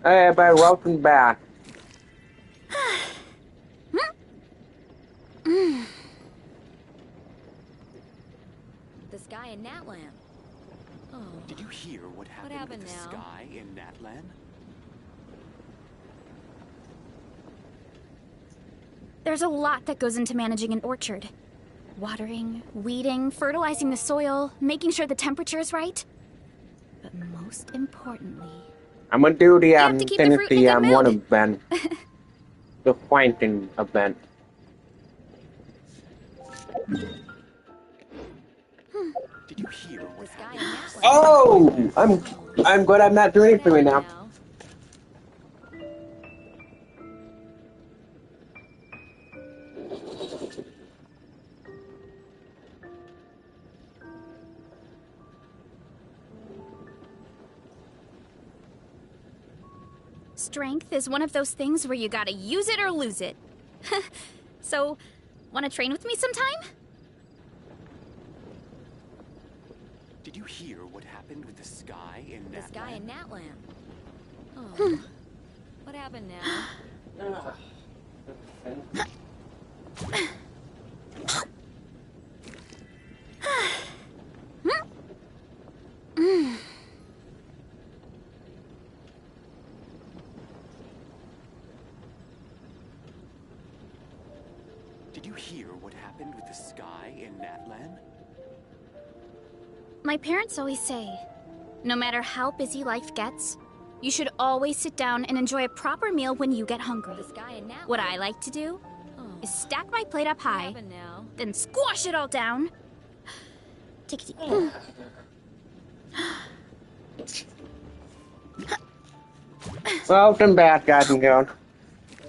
Hey, by welcome back. The sky in Natland. Oh. Did you hear what happened with the now? sky in Natland? There's a lot that goes into managing an orchard. Watering, weeding, fertilizing the soil, making sure the temperature is right. But most importantly... I'm gonna do the have to keep the fruit in a good one mood. event. The fighting event. Did you hear what sky happened? Oh! I'm glad I'm not doing anything right now. Strength is one of those things where you gotta use it or lose it. So, wanna train with me sometime? Did you hear what happened with the sky in Natland? The sky in Natland. Oh. What happened now? Did you hear what happened with the sky in Natland? My parents always say, no matter how busy life gets, you should always sit down and enjoy a proper meal when you get hungry. The sky in Natland. What I like to do is stack my plate up high, What happened now? then squash it all down. Take it easy. Welcome back, guys and girls.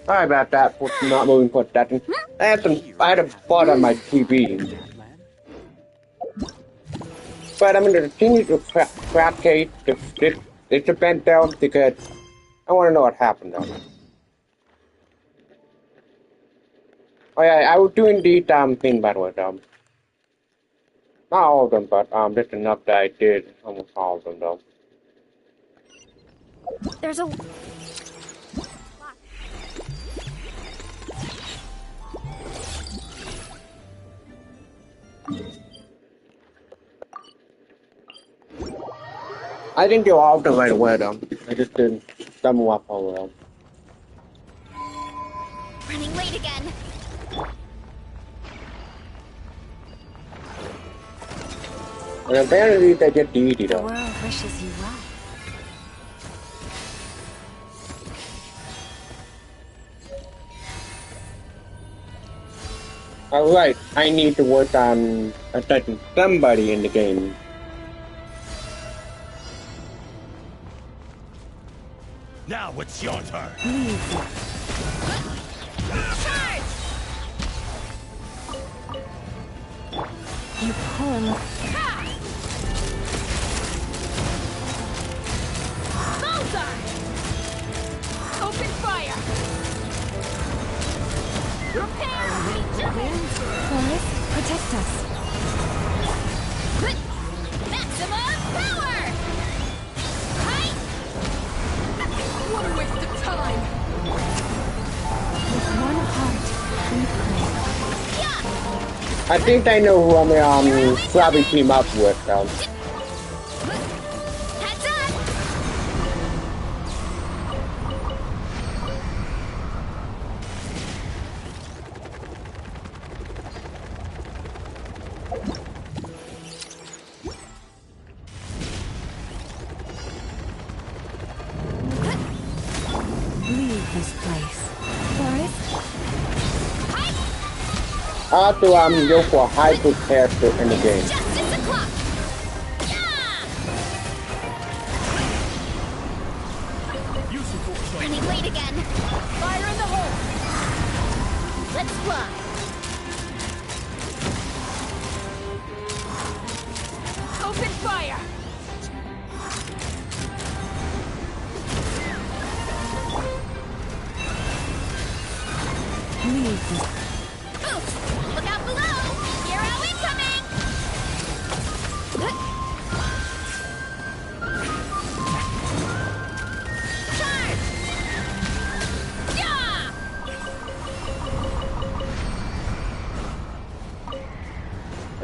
Sorry about that, for not moving for that. I had a spot on my TV. But I'm gonna continue to crackcase this event down because I wanna know what happened though. Oh yeah, I was doing the thing by the way, not all of them, but just enough that I did almost all of them though. There's a... I didn't do all of them right away though. I just didn't stumble up all of them. Running late again. And apparently they get easy The though. world wishes you well. Alright, I need to work on attacking somebody in the game. Now it's your turn. You pull. Bullseye! Open fire! Repair! Forest, protect us. Maximum power! Height! What a waste of time! With one heart, we pray. Yeah! I think I know who I'm gonna probably team up with though. Heads up! Leave this place. Forest, I have to go for a hybrid character in the game. Justice o'clock! Yeah! running late again. Fire in the hole! Let's fly! Open fire! Leave this. Boost! Look out below! Hero incoming!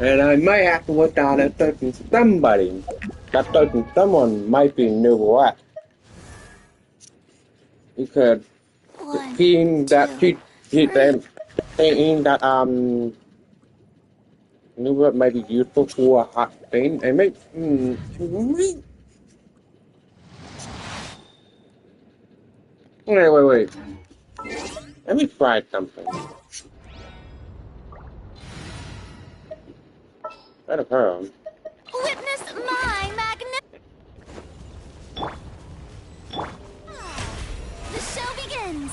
And I might have to work down at certain somebody. That certain someone might be new what. Because the One, team that two, she three. thinking that new what might be useful for a hot thing and maybe wait. Let me try something. That'll hurt. Witness my magnificence. The show begins.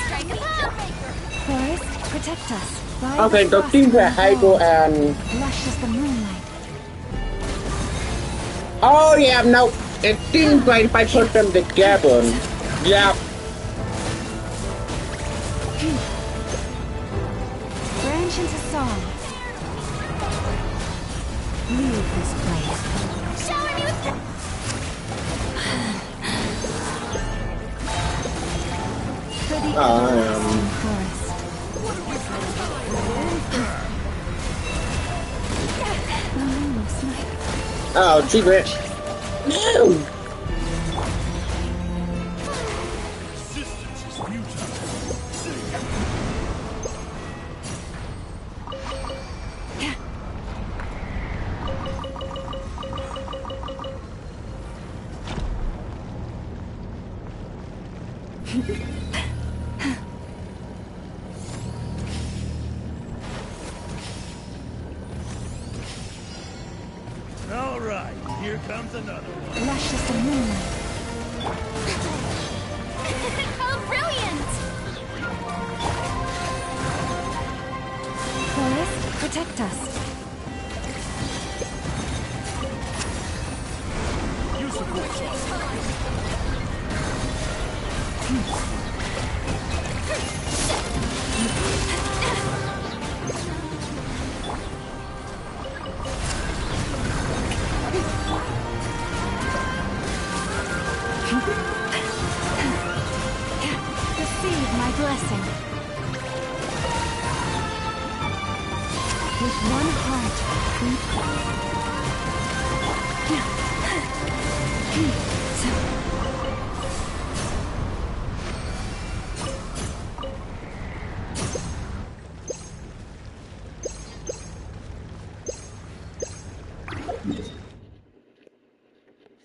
Strike a pose. Forest, protect us. Ride Okay, the the frost team upon that the Hydro walls. and Lush as the moonlight. oh yeah, no, it seems like if I put them together, yeah. Branch into song. Leave this place. Shower me with for the everlasting forest. The leaves might Oh, secret. No. Resistance is futile. All right, here comes another one. lush as the moonlight. How brilliant! Forest, protect us. You support. Receive my blessing. With one heart,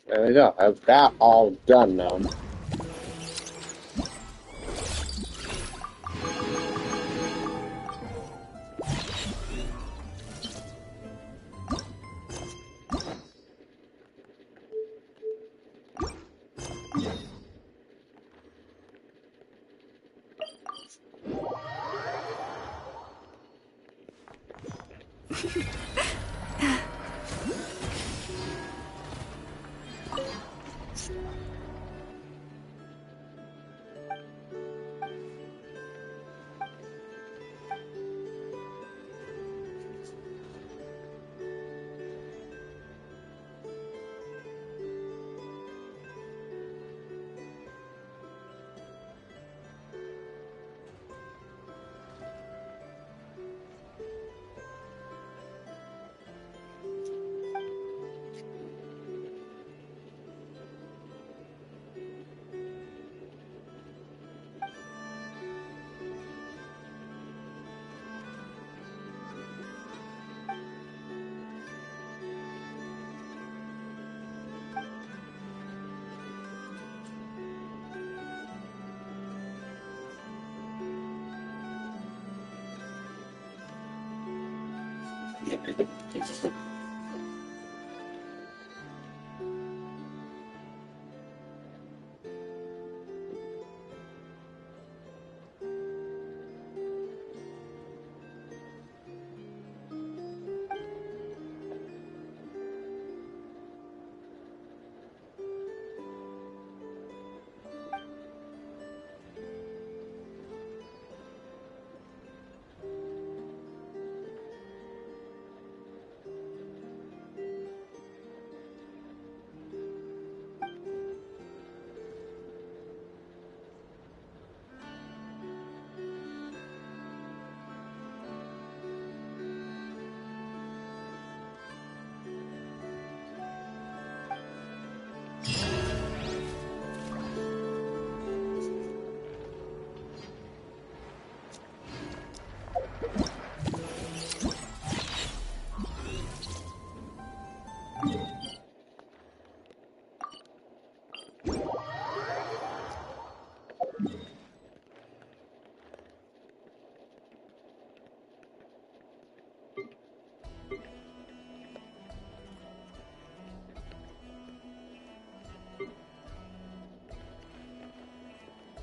There we go. I've got all done now.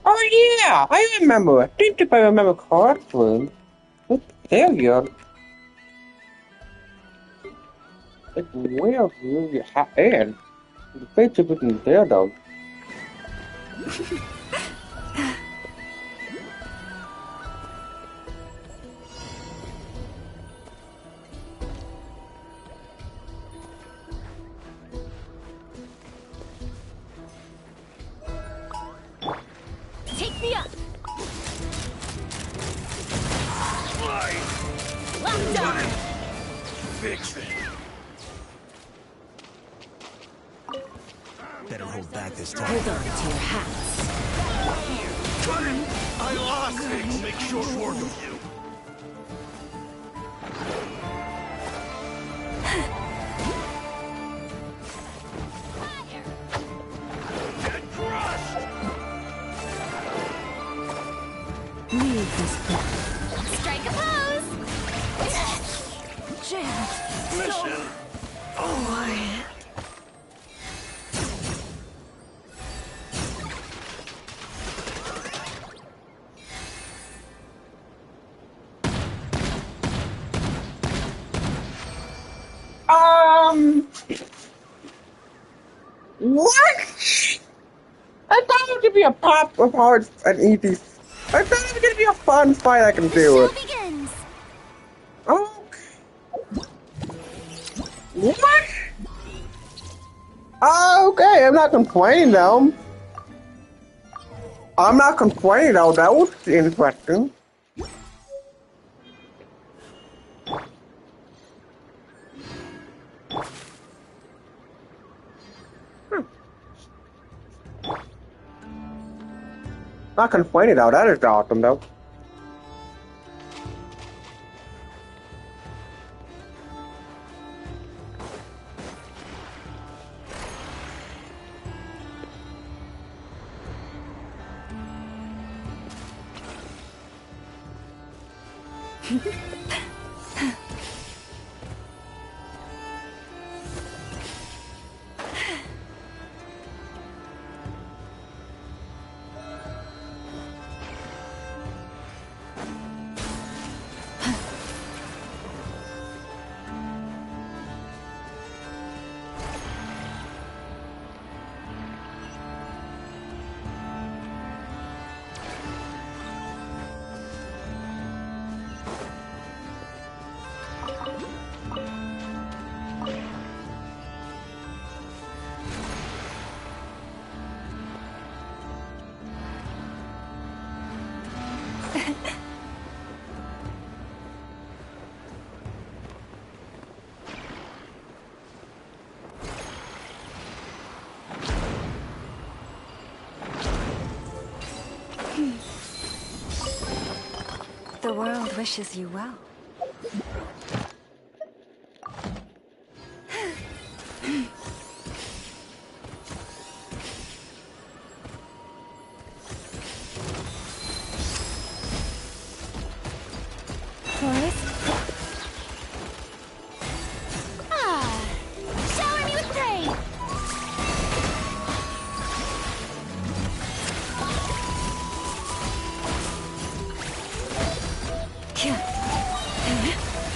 Oh yeah, I remember. I think if I remember correctly, it's failure. It's where you and the friendship isn't there though. Take me up! Locked on! Fix it. Better hold back this time. Hold on to your hats. I lost it. We'll make short work of you. Get crushed! Leave this place. Strike a pose! Janet! Mission! Quiet. What? I thought it was gonna be a pop of hearts and ET. I thought it was gonna be a fun fight I can The do show with. begins! Okay. What? Okay, I'm not complaining though. I'm not complaining though, that was interesting. Not complaining though, that is awesome though. The world wishes you well. Shower me with praise!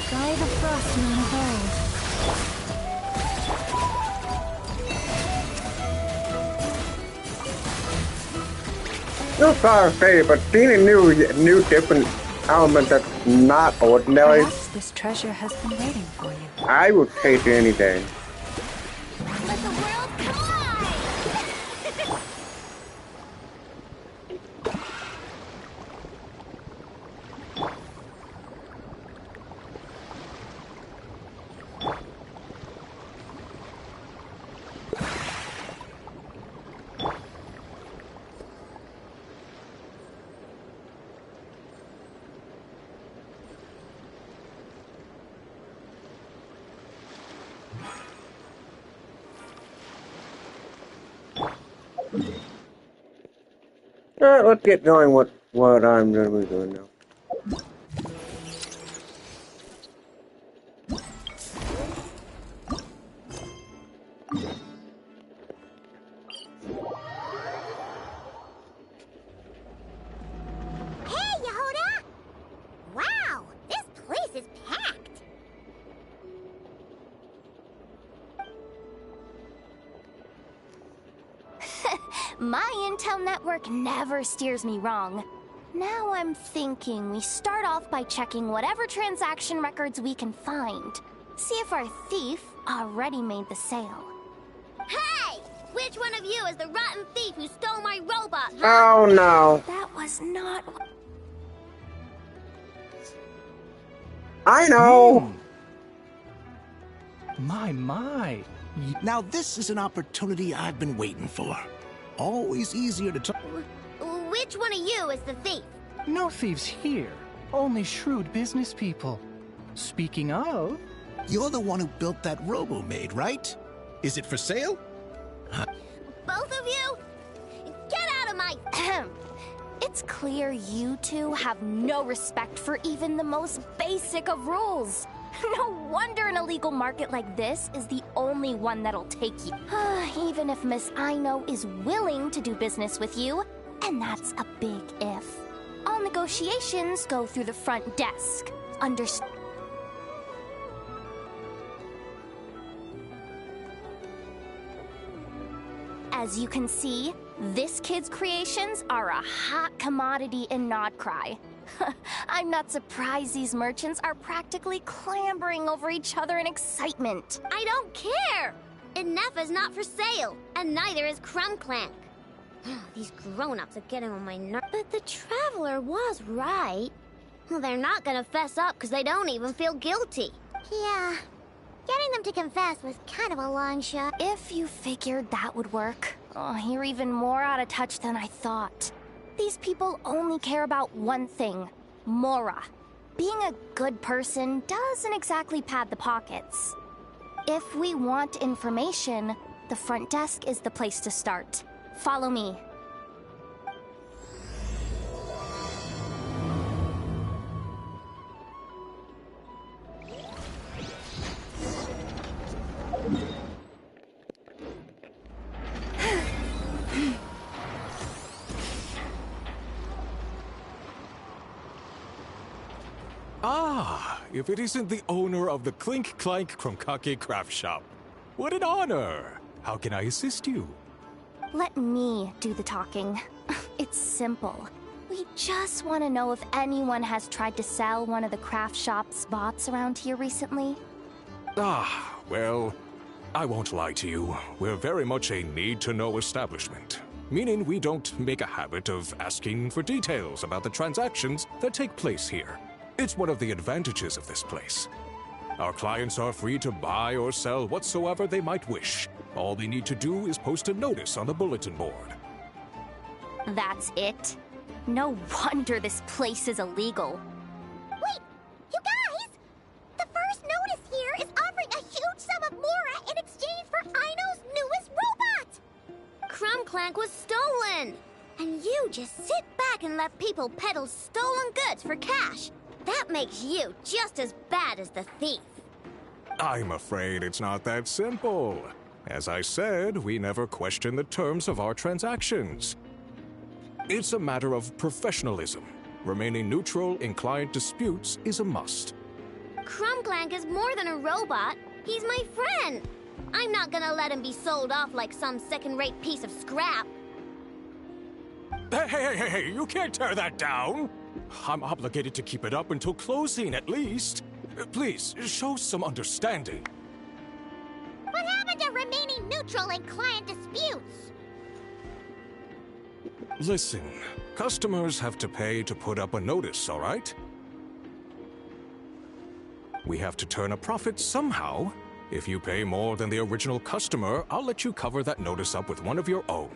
Guy the Frostman of old. No sorry to say, but seeing a new different element that's not ordinary, Perhaps this treasure has been waiting for you. I would take it any day. Let the world collide! Alright, let's get going with what I'm gonna be doing now. My intel network never steers me wrong. Now I'm thinking we start off by checking whatever transaction records we can find. See if our thief already made the sale. Hey! Which one of you is the rotten thief who stole my robot, huh? Oh no. That was not... I know. My. Now this is an opportunity I've been waiting for. Always easier to talk. Which one of you is the thief? No thieves here. Only shrewd business people. Speaking of... You're the one who built that robo-maid, right? Is it for sale? Both of you? Get out of my... It's clear you two have no respect for even the most basic of rules. No wonder an illegal market like this is the only one that'll take you. Even if Miss Aino is willing to do business with you, and that's a big if. All negotiations go through the front desk. Understand? As you can see, this kid's creations are a hot commodity in Nodcry. I'm not surprised these merchants are practically clambering over each other in excitement. I don't care! Inefa's not for sale, and neither is Clank. These grown-ups are getting on my nerves. But the Traveler was right. Well, they're not gonna fess up because they don't even feel guilty. Yeah. Getting them to confess was kind of a long shot. If you figured that would work, you're even more out of touch than I thought. These people only care about one thing, Mora. Being a good person doesn't exactly pad the pockets. If we want information, the front desk is the place to start. Follow me. Ah, if it isn't the owner of the Clink Clank Kromkake Craft Shop. What an honor! How can I assist you? Let me do the talking. It's simple. We just want to know if anyone has tried to sell one of the craft shop's bots around here recently. Ah, well, I won't lie to you. We're very much a need-to-know establishment. Meaning we don't make a habit of asking for details about the transactions that take place here. It's one of the advantages of this place. Our clients are free to buy or sell whatsoever they might wish. All they need to do is post a notice on the bulletin board. That's it? No wonder this place is illegal. Wait! You guys! The first notice here is offering a huge sum of Mora in exchange for Aino's newest robot! Clank was stolen! And you just sit back and let people peddle stolen goods for cash. That makes you just as bad as the thief. I'm afraid it's not that simple. As I said, we never question the terms of our transactions. It's a matter of professionalism. Remaining neutral in client disputes is a must. Clank is more than a robot. He's my friend. I'm not gonna let him be sold off like some second-rate piece of scrap. Hey, you can't tear that down! I'm obligated to keep it up until closing, at least. Please, show some understanding. What happened to remaining neutral in client disputes? Listen, customers have to pay to put up a notice, all right? We have to turn a profit somehow. If you pay more than the original customer, I'll let you cover that notice up with one of your own.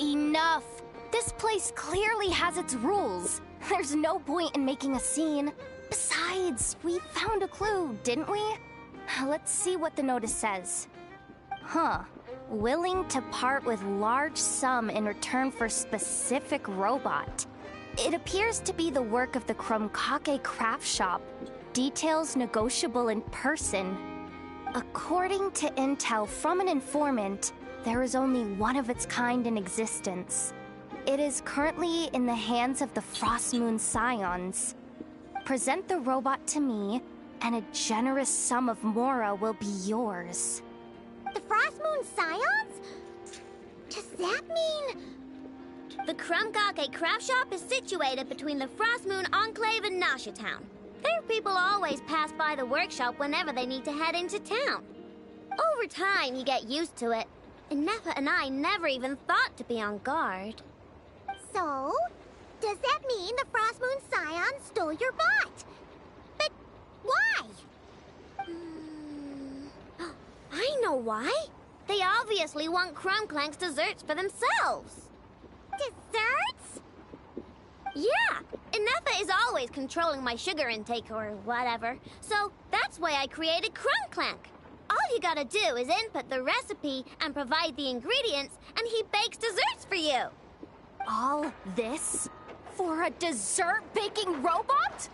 Enough! This place clearly has its rules. There's no point in making a scene. Besides, we found a clue, didn't we? Let's see what the notice says. Willing to part with large sum in return for specific robot. It appears to be the work of the Kromkake craft shop. Details negotiable in person. According to intel from an informant, there is only one of its kind in existence. It is currently in the hands of the Frostmoon Scions. Present the robot to me, and a generous sum of Mora will be yours. The Frost Moon Scions? Does that mean... The Krumkake craft shop is situated between the Frost Moon Enclave and Nasha Town. Their people always pass by the workshop whenever they need to head into town. Over time, you get used to it. And Nefa and I never even thought to be on guard. So, does that mean the Frost Moon Scions stole your bot? But why? I know why. They obviously want Crumclank's desserts for themselves. Desserts? Yeah, Nefa is always controlling my sugar intake or whatever. So that's why I created Crumclank. All you gotta do is input the recipe and provide the ingredients, and he bakes desserts for you. All this for a dessert baking robot?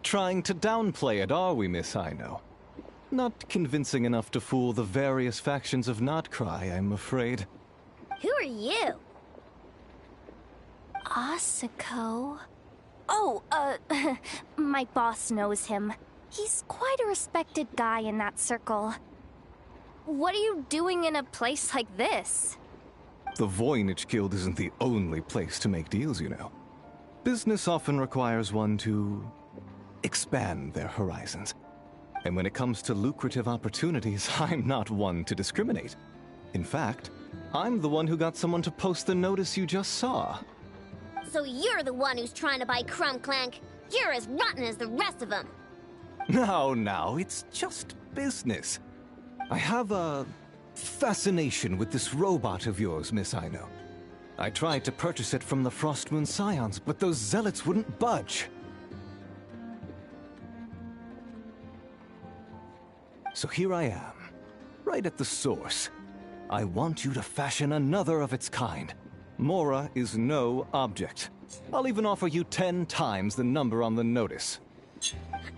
Trying to downplay it, are we, Miss Aino? Not convincing enough to fool the various factions of Notcry, I'm afraid. Who are you? Asako. Oh, my boss knows him. He's quite a respected guy in that circle. What are you doing in a place like this? The Voynich Guild isn't the only place to make deals, you know. Business often requires one to expand their horizons. And when it comes to lucrative opportunities, I'm not one to discriminate. In fact, I'm the one who got someone to post the notice you just saw. So you're the one who's trying to buy Crumclank. You're as rotten as the rest of them. No, it's just business. I have a fascination with this robot of yours, Miss Aino. I tried to purchase it from the Frostmoon Scions, but those zealots wouldn't budge. So here I am, right at the source. I want you to fashion another of its kind. Mora is no object. I'll even offer you 10 times the number on the notice.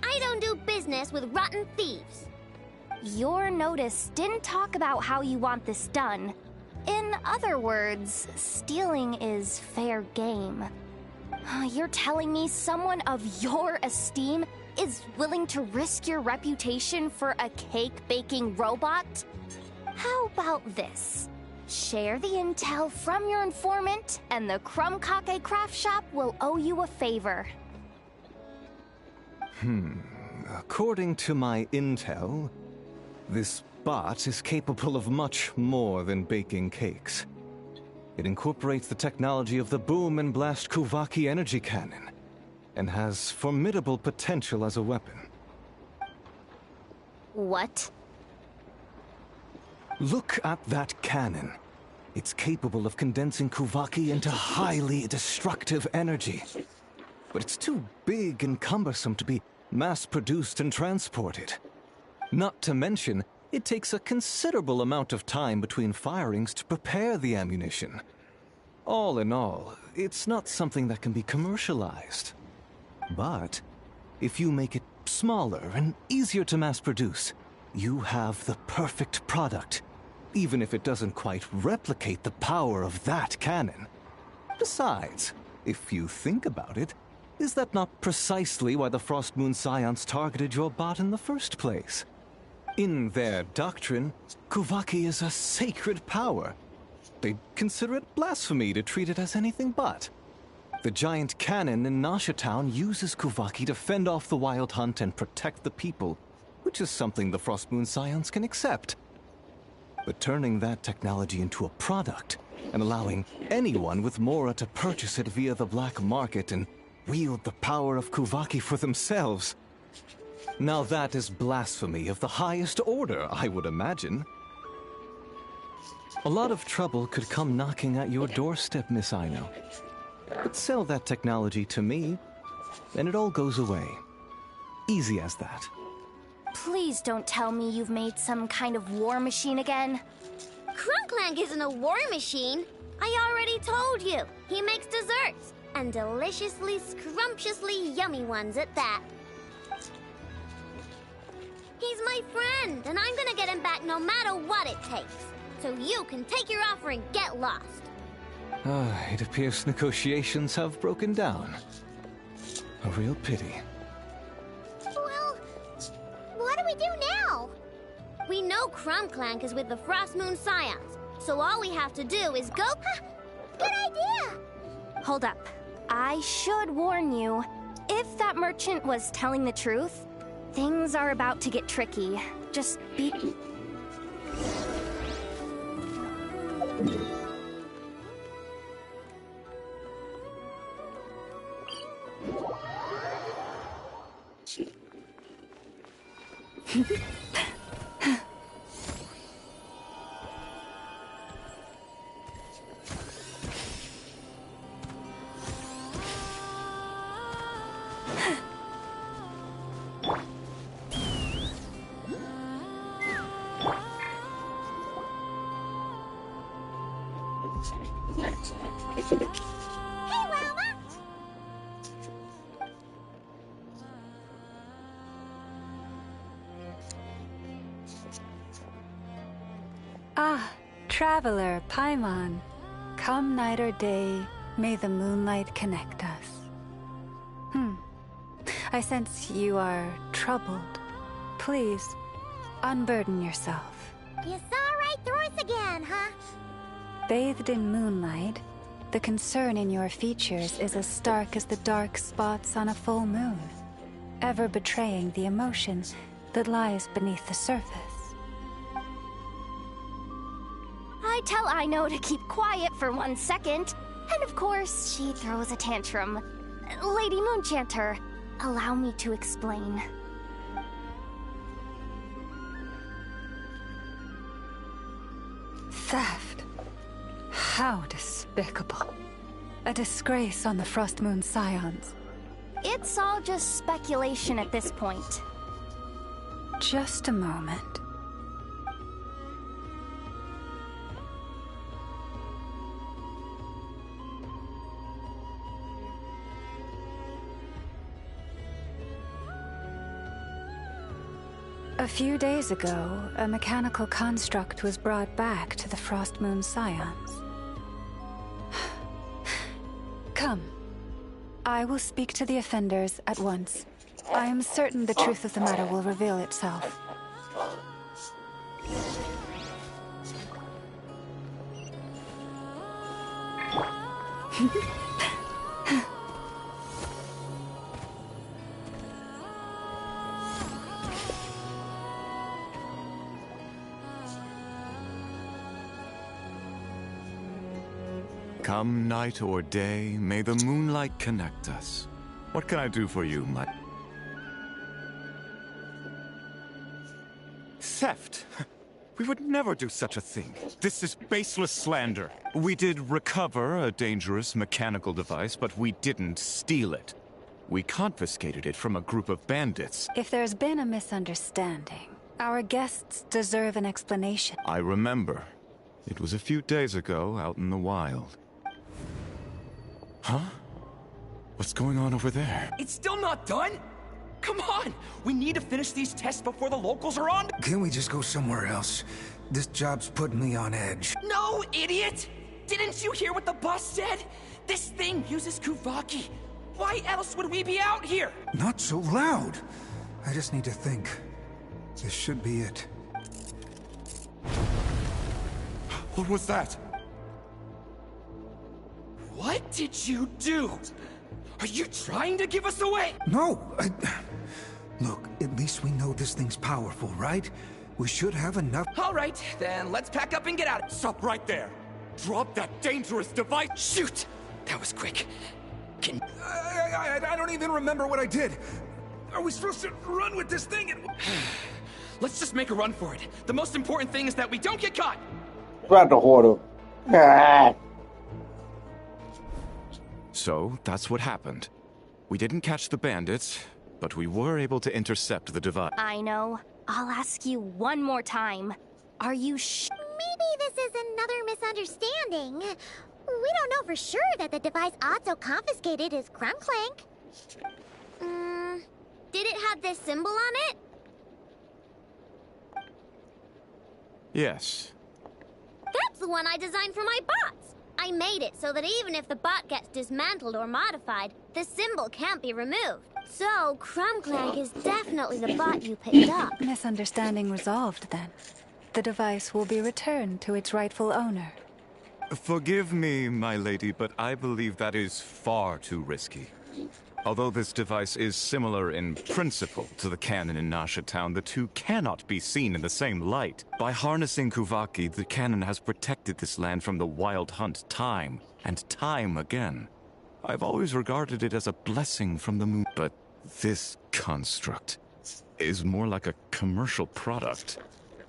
I don't do business with rotten thieves. Your notice didn't talk about how you want this done. In other words, stealing is fair game. You're telling me someone of your esteem is willing to risk your reputation for a cake-baking robot? How about this? Share the intel from your informant, and the Krumkake craft shop will owe you a favor. According to my intel, this bot is capable of much more than baking cakes. It incorporates the technology of the Boom and Blast Kuvaki energy cannon, and has formidable potential as a weapon. What? Look at that cannon. It's capable of condensing Kuvaki into highly destructive energy. But it's too big and cumbersome to be mass-produced and transported. Not to mention, it takes a considerable amount of time between firings to prepare the ammunition. All in all, it's not something that can be commercialized. But if you make it smaller and easier to mass-produce, you have the perfect product, even if it doesn't quite replicate the power of that cannon. Besides, if you think about it, is that not precisely why the Frostmoon Scions targeted your bot in the first place? In their doctrine, Kuvaki is a sacred power. They'd consider it blasphemy to treat it as anything but. The giant cannon in Nasha Town uses Kuvaki to fend off the Wild Hunt and protect the people, which is something the Frostmoon Scions can accept. But turning that technology into a product, and allowing anyone with Mora to purchase it via the black market and wield the power of Kuvaki for themselves. Now that is blasphemy of the highest order, I would imagine. A lot of trouble could come knocking at your doorstep, Miss Aino. But sell that technology to me, and it all goes away. Easy as that. Please don't tell me you've made some kind of war machine again. Crumclank isn't a war machine. I already told you. He makes desserts, and deliciously, scrumptiously yummy ones at that. He's my friend, and I'm gonna get him back no matter what it takes. So you can take your offer and get lost. It appears negotiations have broken down. A real pity. We know Crumclank is with the Frost Moon Scions, so all we have to do is go... Good idea! Hold up. I should warn you. If that merchant was telling the truth, things are about to get tricky. Just be... Hey, Wilma! Ah, traveler, Paimon. Come night or day, may the moonlight connect us. I sense you are troubled. Please, unburden yourself. You saw right through us again, huh? Bathed in moonlight, the concern in your features is as stark as the dark spots on a full moon, ever betraying the emotion that lies beneath the surface. I tell Aino to keep quiet for 1 second, and of course, she throws a tantrum. Lady Moonchanter, allow me to explain. Theft. How despicable. A disgrace on the Frost Moon Scions. It's all just speculation at this point. Just a moment. A few days ago, a mechanical construct was brought back to the Frost Moon Scions. Come. I will speak to the offenders at once. I am certain the truth of the matter will reveal itself. Come night or day, may the moonlight connect us. What can I do for you, my... Theft? We would never do such a thing. This is baseless slander. We did recover a dangerous mechanical device, but we didn't steal it. We confiscated it from a group of bandits. If there's been a misunderstanding, our guests deserve an explanation. I remember. It was a few days ago out in the wild. Huh? What's going on over there? It's still not done? Come on! We need to finish these tests before the locals are on. Can we just go somewhere else? This job's putting me on edge. No, idiot! Didn't you hear what the boss said? This thing uses Kuvaki. Why else would we be out here? Not so loud. I just need to think. This should be it. What was that? What did you do? Are you trying to give us away? No, Look, at least we know this thing's powerful, right? We should have enough... All right, then let's pack up and get out. Stop right there! Drop that dangerous device! Shoot! That was quick. Can... I don't even remember what I did. Are we supposed to run with this thing and... Let's just make a run for it. The most important thing is that we don't get caught. Right the water. So, that's what happened. We didn't catch the bandits, but we were able to intercept the device. I know. I'll ask you one more time. Are you Maybe this is another misunderstanding. We don't know for sure that the device Otto confiscated is Crumclank. Did it have this symbol on it? Yes. That's the one I designed for my bots. I made it so that even if the bot gets dismantled or modified, the symbol can't be removed. So, Crumclank is definitely the bot you picked up. Misunderstanding resolved, then. The device will be returned to its rightful owner. Forgive me, my lady, but I believe that is far too risky. Although this device is similar in principle to the cannon in Nasha Town, the two cannot be seen in the same light. By harnessing Kuvaki, the cannon has protected this land from the wild hunt time and time again. I've always regarded it as a blessing from the moon, but this construct is more like a commercial product.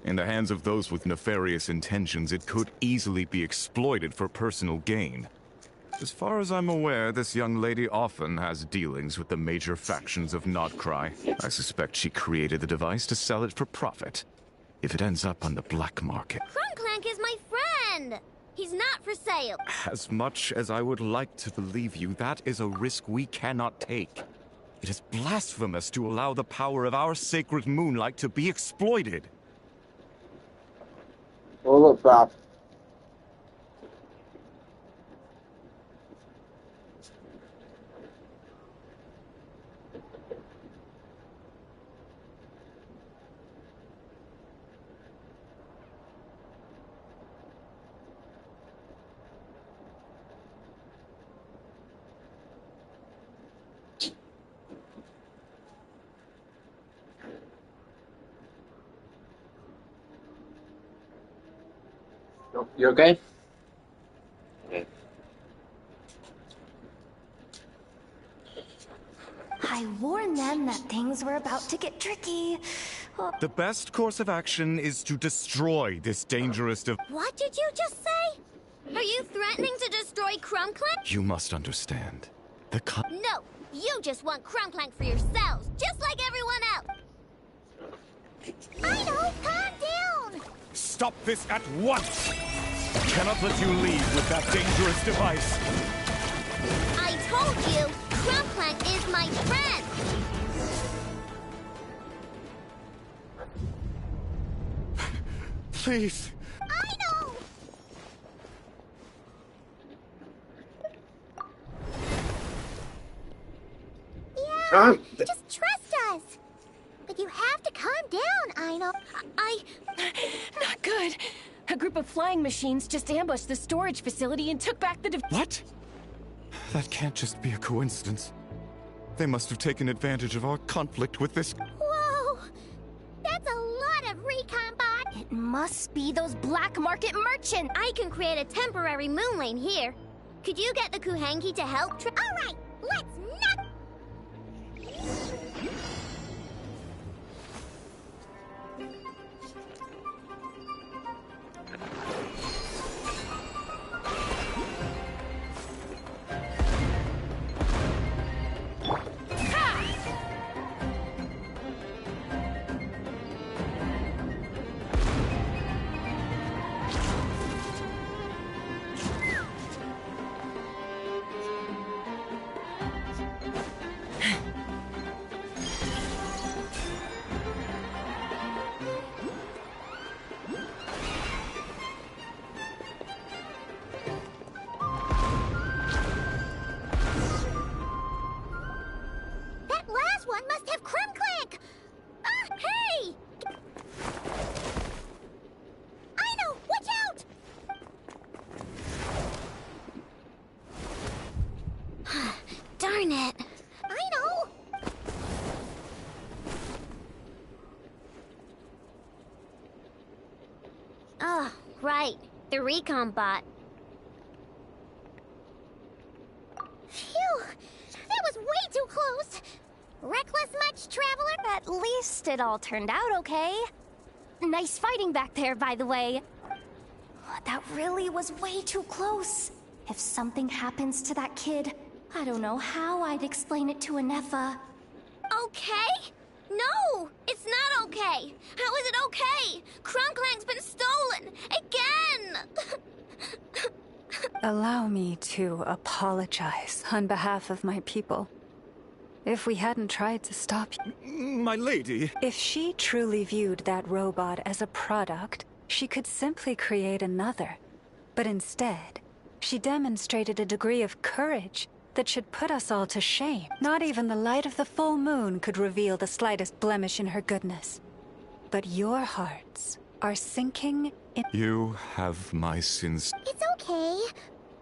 In the hands of those with nefarious intentions, it could easily be exploited for personal gain. As far as I'm aware, this young lady often has dealings with the major factions of Nodcry. I suspect she created the device to sell it for profit. If it ends up on the black market... Crumclank is my friend! He's not for sale. As much as I would like to believe you, that is a risk we cannot take. It is blasphemous to allow the power of our sacred moonlight to be exploited. Oh, look, Bob. You okay? Okay. I warned them that things were about to get tricky. Oh. The best course of action is to destroy this dangerous device. What did you just say? Are you threatening to destroy Crumclank? You must understand. No, you just want Crumclank for yourselves, just like everyone else. I know, calm down! Stop this at once! I cannot let you leave with that dangerous device. I told you, Crumclank is my friend! Please. I know! Yeah, just trust us. But you have to calm down, Aino. Not good. A group of flying machines just ambushed the storage facility and took back the What? That can't just be a coincidence. They must have taken advantage of our conflict with this... Whoa! That's a lot of recon bots! It must be those black market merchants! I can create a temporary moon lane here. Could you get the Kuhenki to help? Alright, let's not... That last one must have Crumclank! Ah, hey! Aino, watch out! Darn it. Aino! Oh, right. The recon bot. Phew! That was way too close! Reckless much, Traveler? At least it all turned out okay. Nice fighting back there, by the way. That really was way too close. If something happens to that kid, I don't know how I'd explain it to Anefa. Okay? No! It's not okay! How is it okay? Crumclank's been stolen! Again! Allow me to apologize on behalf of my people. If we hadn't tried to stop you... My lady... If she truly viewed that robot as a product, she could simply create another. But instead, she demonstrated a degree of courage that should put us all to shame. Not even the light of the full moon could reveal the slightest blemish in her goodness. But your hearts are sinking in... You have my sins. It's okay.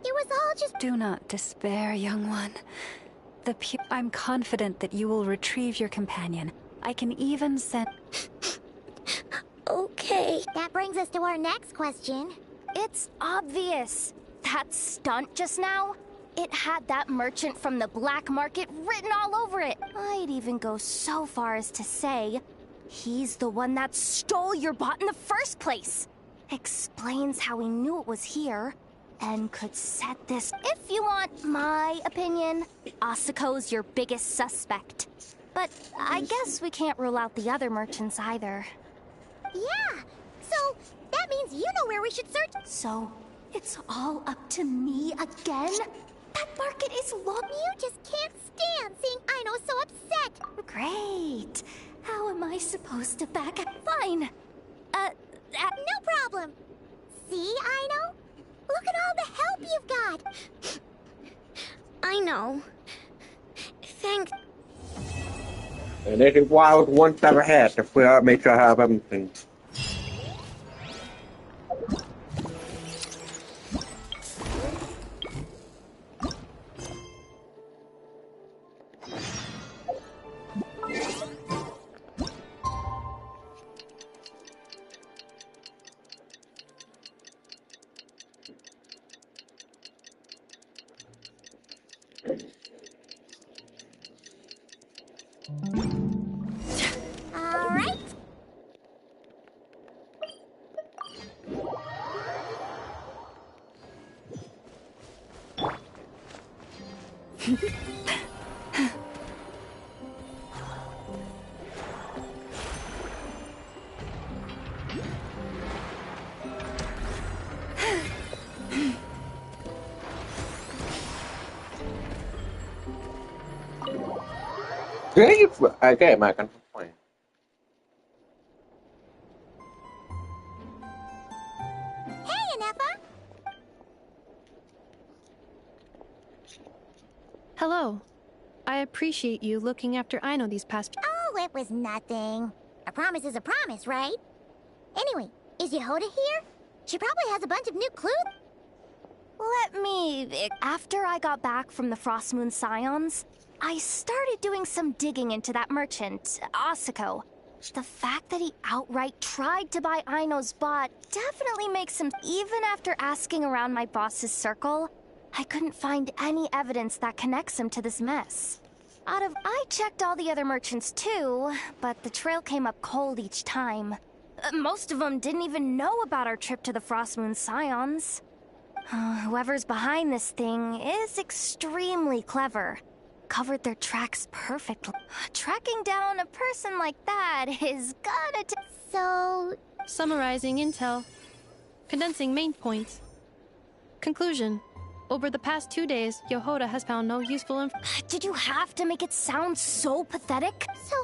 It was all just... Do not despair, young one. I'm confident that you will retrieve your companion. I can even send... Okay. That brings us to our next question. It's obvious. That stunt just now, it had that merchant from the black market written all over it. I'd even go so far as to say, he's the one that stole your bot in the first place. Explains how he knew it was here, and could set this... If you want my opinion, Asuko's your biggest suspect. But I guess we can't rule out the other merchants either. Yeah, so that means you know where we should search. So, it's all up to me again? That market is locked. You just can't stand seeing Aino so upset. Great. How am I supposed to back up? Fine. No problem. See, Aino? Look at all the help you've got. I know. Thanks. And this is why I would want to have a hat to make sure I have everything. All right. Okay, I can complain. Hey, Anefa. Hello. I appreciate you looking after Aino these past... Oh, it was nothing. A promise is a promise, right? Anyway, is Yehoda here? She probably has a bunch of new clues. Let me... After I got back from the Frost Moon Scions, I started doing some digging into that merchant, Asuko. The fact that he outright tried to buy Aino's bot definitely makes him... Even after asking around my boss's circle, I couldn't find any evidence that connects him to this mess. I checked all the other merchants too, but the trail came up cold each time. Most of them didn't even know about our trip to the Frost Moon Scions. Whoever's behind this thing is extremely clever. Covered their tracks perfectly. Tracking down a person like that is gonna take... So... Summarizing intel. Condensing main points. Conclusion. Over the past 2 days, Yehoda has found no useful information. Did you have to make it sound so pathetic? So,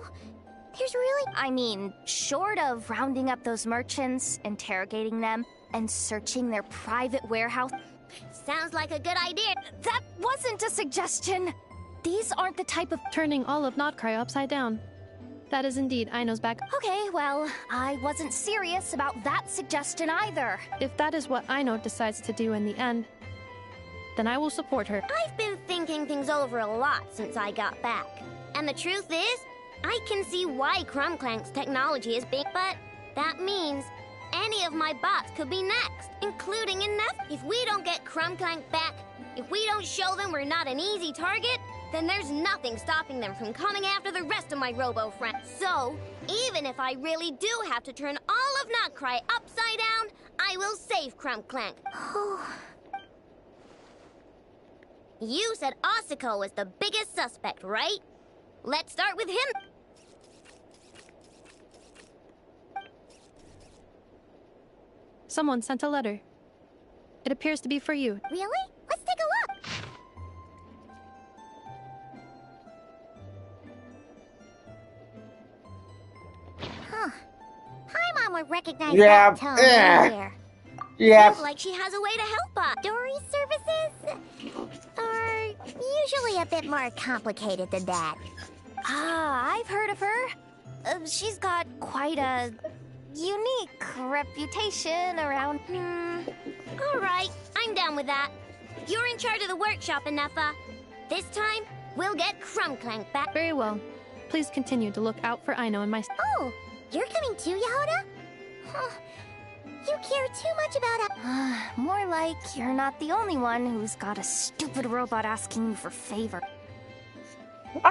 there's really... I mean, short of rounding up those merchants, interrogating them, and searching their private warehouse... Sounds like a good idea. That wasn't a suggestion! These aren't the type of... Turning all of Notcry upside down. That is indeed Aino's back... Okay, well, I wasn't serious about that suggestion either. If that is what Aino decides to do in the end, then I will support her. I've been thinking things over a lot since I got back. And the truth is, I can see why Crumclank's technology is being... But that means any of my bots could be next, including Enough. If we don't get Crumclank back, if we don't show them we're not an easy target, then there's nothing stopping them from coming after the rest of my robo friends. So, even if I really do have to turn all of Notcry upside down, I will save Crumclank. You said Asuko was the biggest suspect, right? Let's start with him. Someone sent a letter. It appears to be for you. Really? Let's take a look. Huh. Paimon would recognize that tone here. Yeah. Looks like she has a way to help us. Story services? Are you usually a bit more complicated than that. Ah, I've heard of her. She's got quite a unique reputation around. Alright, I'm down with that. You're in charge of the workshop, Enougha. This time, we'll get Crumbclank back. Very well. Please continue to look out for Aino and my... Oh, you're coming too, Yehoda? Huh. You care too much about More like you're not the only one who's got a stupid robot asking you for favor.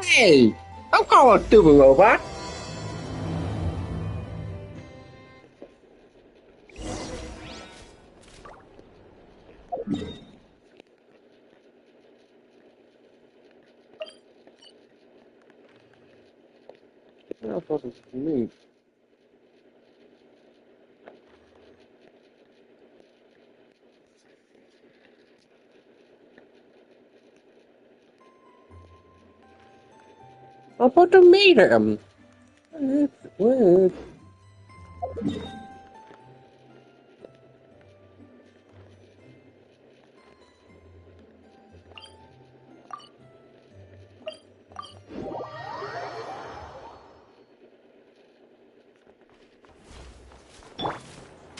Hey! I'm calling a stupid robot! I thought it was me. I'm about to meet him. It's weird.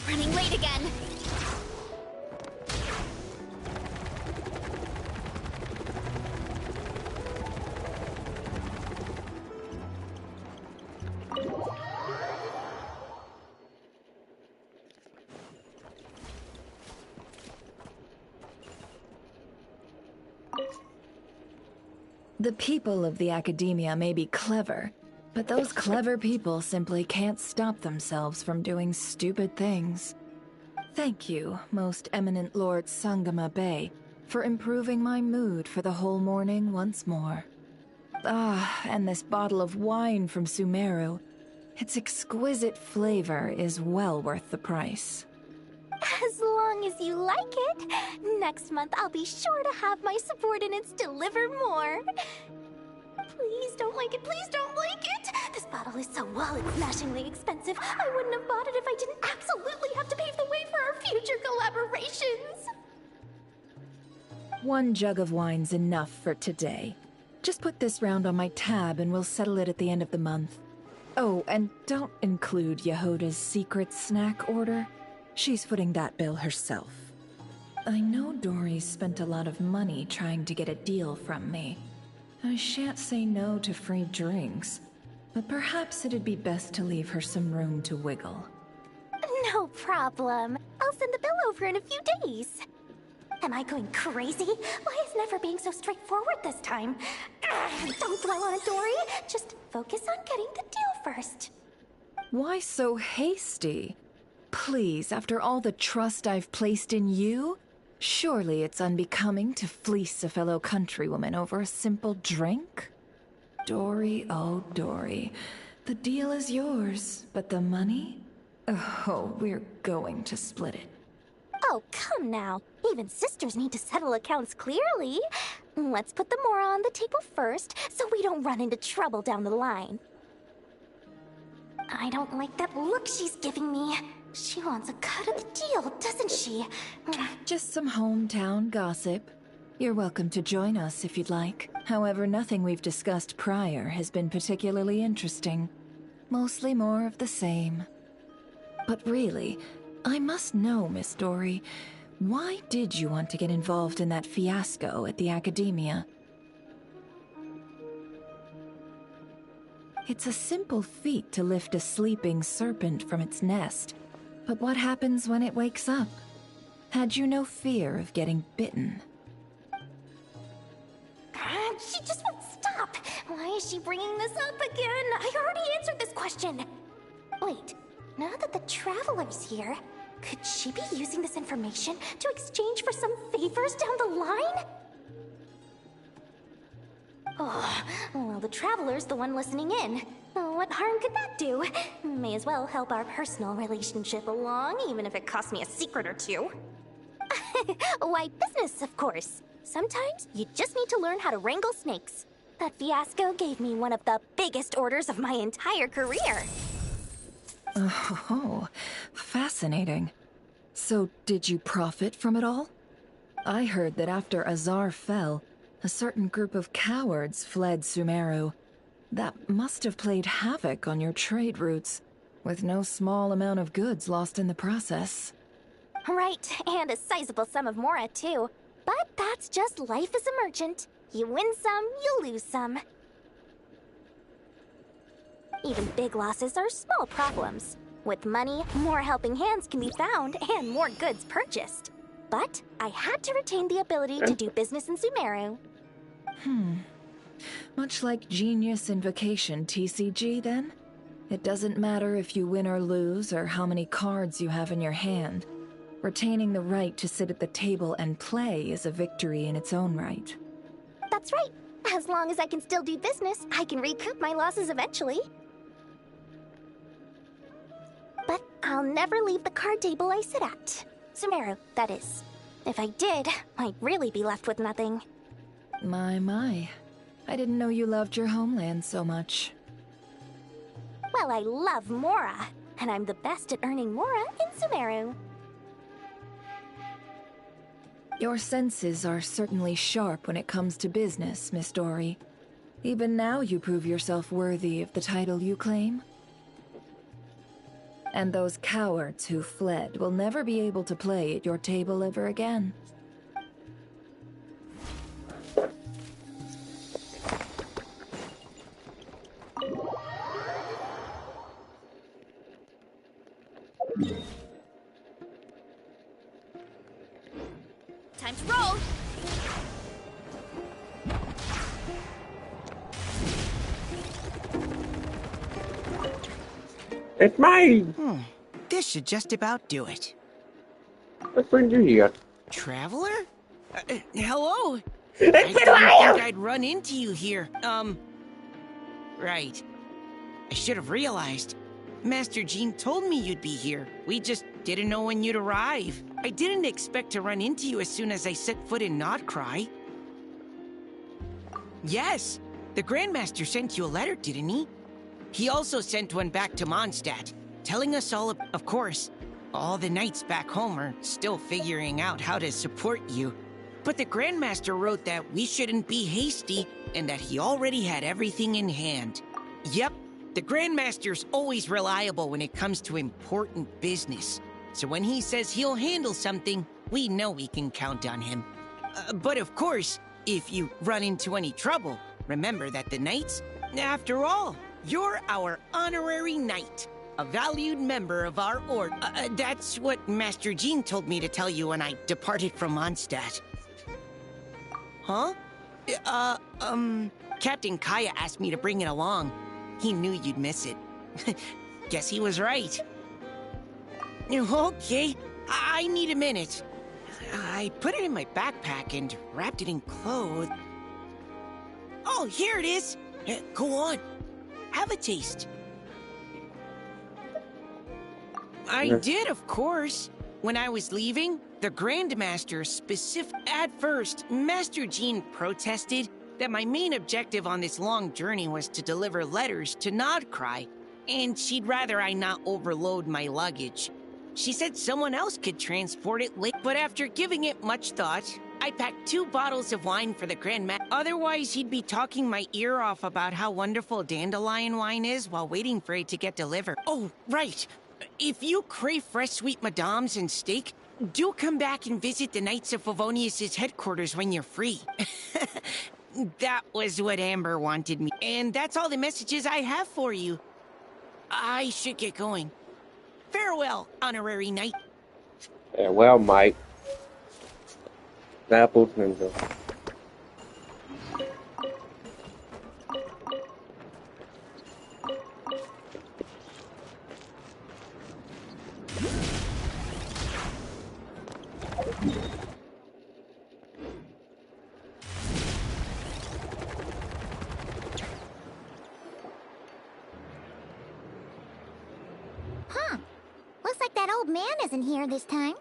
Running late again. The people of the Academia may be clever, but those clever people simply can't stop themselves from doing stupid things. Thank you, most eminent Lord Sangama Bay, for improving my mood for the whole morning once more. Ah, and this bottle of wine from Sumeru. Its exquisite flavor is well worth the price. As long as you like it. Next month, I'll be sure to have my subordinates deliver more. Please don't like it, please don't like it! This bottle is so wallet-smashingly expensive. I wouldn't have bought it if I didn't absolutely have to pave the way for our future collaborations. One jug of wine's enough for today. Just put this round on my tab and we'll settle it at the end of the month. Oh, and don't include Yehoda's secret snack order. She's footing that bill herself. I know Dory spent a lot of money trying to get a deal from me. I shan't say no to free drinks, but perhaps it'd be best to leave her some room to wiggle. No problem. I'll send the bill over in a few days. Am I going crazy? Why is Never being so straightforward this time? Don't dwell on it, Dory. Just focus on getting the deal first. Why so hasty? Please, after all the trust I've placed in you, surely it's unbecoming to fleece a fellow countrywoman over a simple drink? Dory, oh Dory, the deal is yours, but the money? Oh, we're going to split it. Oh, come now. Even sisters need to settle accounts clearly. Let's put the mora on the table first, so we don't run into trouble down the line. I don't like that look she's giving me. She wants a cut of the deal, doesn't she? Just some hometown gossip. You're welcome to join us if you'd like. However, nothing we've discussed prior has been particularly interesting. Mostly more of the same. But really, I must know, Miss Dory, why did you want to get involved in that fiasco at the Academia? It's a simple feat to lift a sleeping serpent from its nest. But what happens when it wakes up? Had you no fear of getting bitten? She just won't stop. Why is she bringing this up again? I already answered this question. Wait, now that the Traveler's here, could she be using this information to exchange for some favors down the line? Oh, well, the Traveler's the one listening in. What harm could that do? May as well help our personal relationship along, even if it costs me a secret or two. Why, business, of course. Sometimes you just need to learn how to wrangle snakes. That fiasco gave me one of the biggest orders of my entire career. Oh, fascinating. So, did you profit from it all? I heard that after Azar fell, A certain group of cowards fled Sumeru. That must have played havoc on your trade routes, with no small amount of goods lost in the process. Right, and a sizable sum of mora, too. But that's just life as a merchant. You win some, you lose some. Even big losses are small problems. With money, more helping hands can be found and more goods purchased. But I had to retain the ability to do business in Sumeru. Much like Genius Invocation TCG, then? It doesn't matter if you win or lose or how many cards you have in your hand. Retaining the right to sit at the table and play is a victory in its own right. That's right. As long as I can still do business, I can recoup my losses eventually. But I'll never leave the card table I sit at. Sumeru, that is. If I did, I'd really be left with nothing. My. I didn't know you loved your homeland so much. Well, I love mora, and I'm the best at earning mora in Sumeru. Your senses are certainly sharp when it comes to business, Miss Dory. Even now you prove yourself worthy of the title you claim. And those cowards who fled will never be able to play at your table ever again. Time to roll! It's my... This should just about do it. What brings you here? Traveler? Hello? I It's didn't been a while! think I'd run into you here. Right. I should have realized. Master Jean told me you'd be here. We just didn't know when you'd arrive. I didn't expect to run into you as soon as I set foot in Notcry. Yes, the Grandmaster sent you a letter, didn't he? He also sent one back to Mondstadt, telling us all, of course, all the knights back home are still figuring out how to support you. But the Grandmaster wrote that we shouldn't be hasty and that he already had everything in hand. Yep, the Grandmaster's always reliable when it comes to important business. So when he says he'll handle something, we know we can count on him. But of course, if you run into any trouble, remember that the knights, after all, you're our honorary knight, a valued member of our order. That's what Master Jean told me to tell you when I departed from Mondstadt. Huh? Captain Kaya asked me to bring it along. He knew you'd miss it. Guess he was right. Okay, I need a minute. I put it in my backpack and wrapped it in clothes. Oh, here it is. Go on. Have a taste. I did, of course. When I was leaving, the Grandmaster At first, Master Jean protested that my main objective on this long journey was to deliver letters to Notcry, and she'd rather I not overload my luggage. She said someone else could transport it late, but after giving it much thought, I packed 2 bottles of wine for the Grandmaster. Otherwise, he'd be talking my ear off about how wonderful dandelion wine is while waiting for it to get delivered. Oh, right. If you crave fresh sweet madams and steak, do come back and visit the Knights of Favonius' headquarters when you're free. That was what Amber wanted me. And that's all the messages I have for you. I should get going. Farewell, honorary knight. Yeah, well, Mike. Apples Ninja. Huh. Looks like that old man isn't here this time.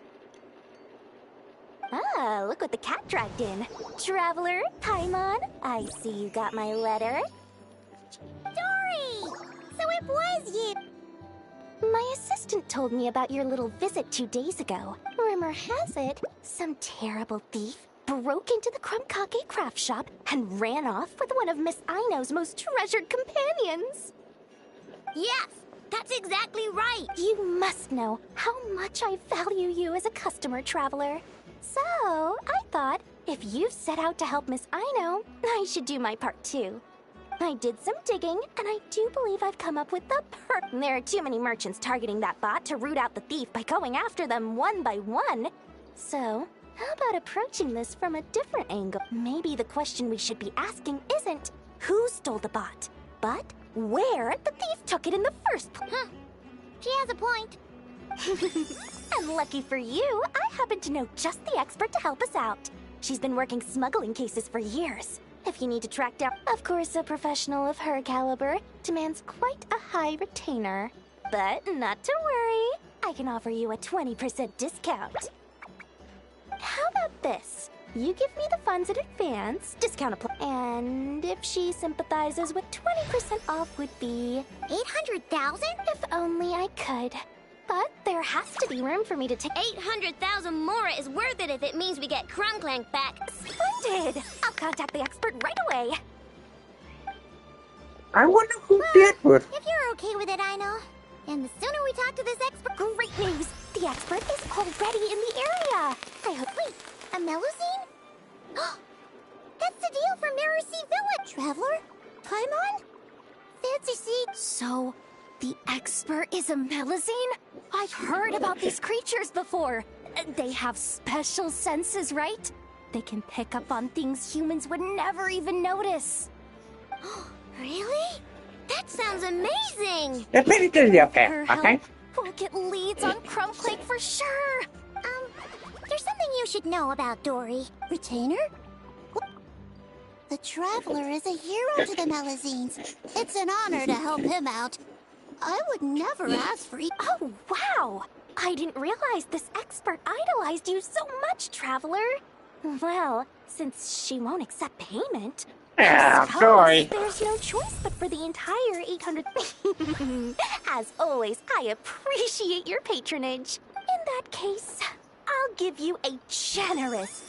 Ah, look what the cat dragged in. Traveler, Paimon, I see you got my letter. Dory! So it was you! My assistant told me about your little visit 2 days ago. Rumor has it, some terrible thief broke into the Krumkake craft shop and ran off with one of Miss Aino's most treasured companions. Yes, that's exactly right. You must know how much I value you as a customer, Traveler. So, I thought, if you set out to help Miss Aino, I should do my part too. I did some digging, and I do believe I've come up with the There are too many merchants targeting that bot to root out the thief by going after them one by one. So, how about approaching this from a different angle? Maybe the question we should be asking isn't who stole the bot, but where the thief took it in the first place. Huh. She has a point. And lucky for you, I happen to know just the expert to help us out. She's been working smuggling cases for years. If you need to track down... Of course, a professional of her caliber demands quite a high retainer. But not to worry, I can offer you a 20% discount. How about this? You give me the funds in advance, discount apply. And if she sympathizes with 20% off would be... 800,000? If only I could. But there has to be room for me to take... 800,000 more is worth it if it means we get Krumklank back. Splendid! I'll contact the expert right away. I wonder who did it. If you're okay with it, I know. And the sooner we talk to this expert... Great news! The expert is already in the area. I hope... Wait, a Melusine? That's the deal from Mercy Village. Traveler? Paimon? Fancy seat. So, the expert is a Melusine? I've heard about these creatures before. They have special senses, right? They can pick up on things humans would never even notice. Really? That sounds amazing! That's pretty good, okay. Her Okay. help, we'll get leads on Krumklank for sure. There's something you should know about Dory. Retainer? The Traveler is a hero to the Melusines. It's an honor to help him out. I would never ask for Oh, wow! I didn't realize this expert idolized you so much, Traveler. Well, since she won't accept payment... Sorry. There's no choice but for the entire 800... As always, I appreciate your patronage. In that case, I'll give you a generous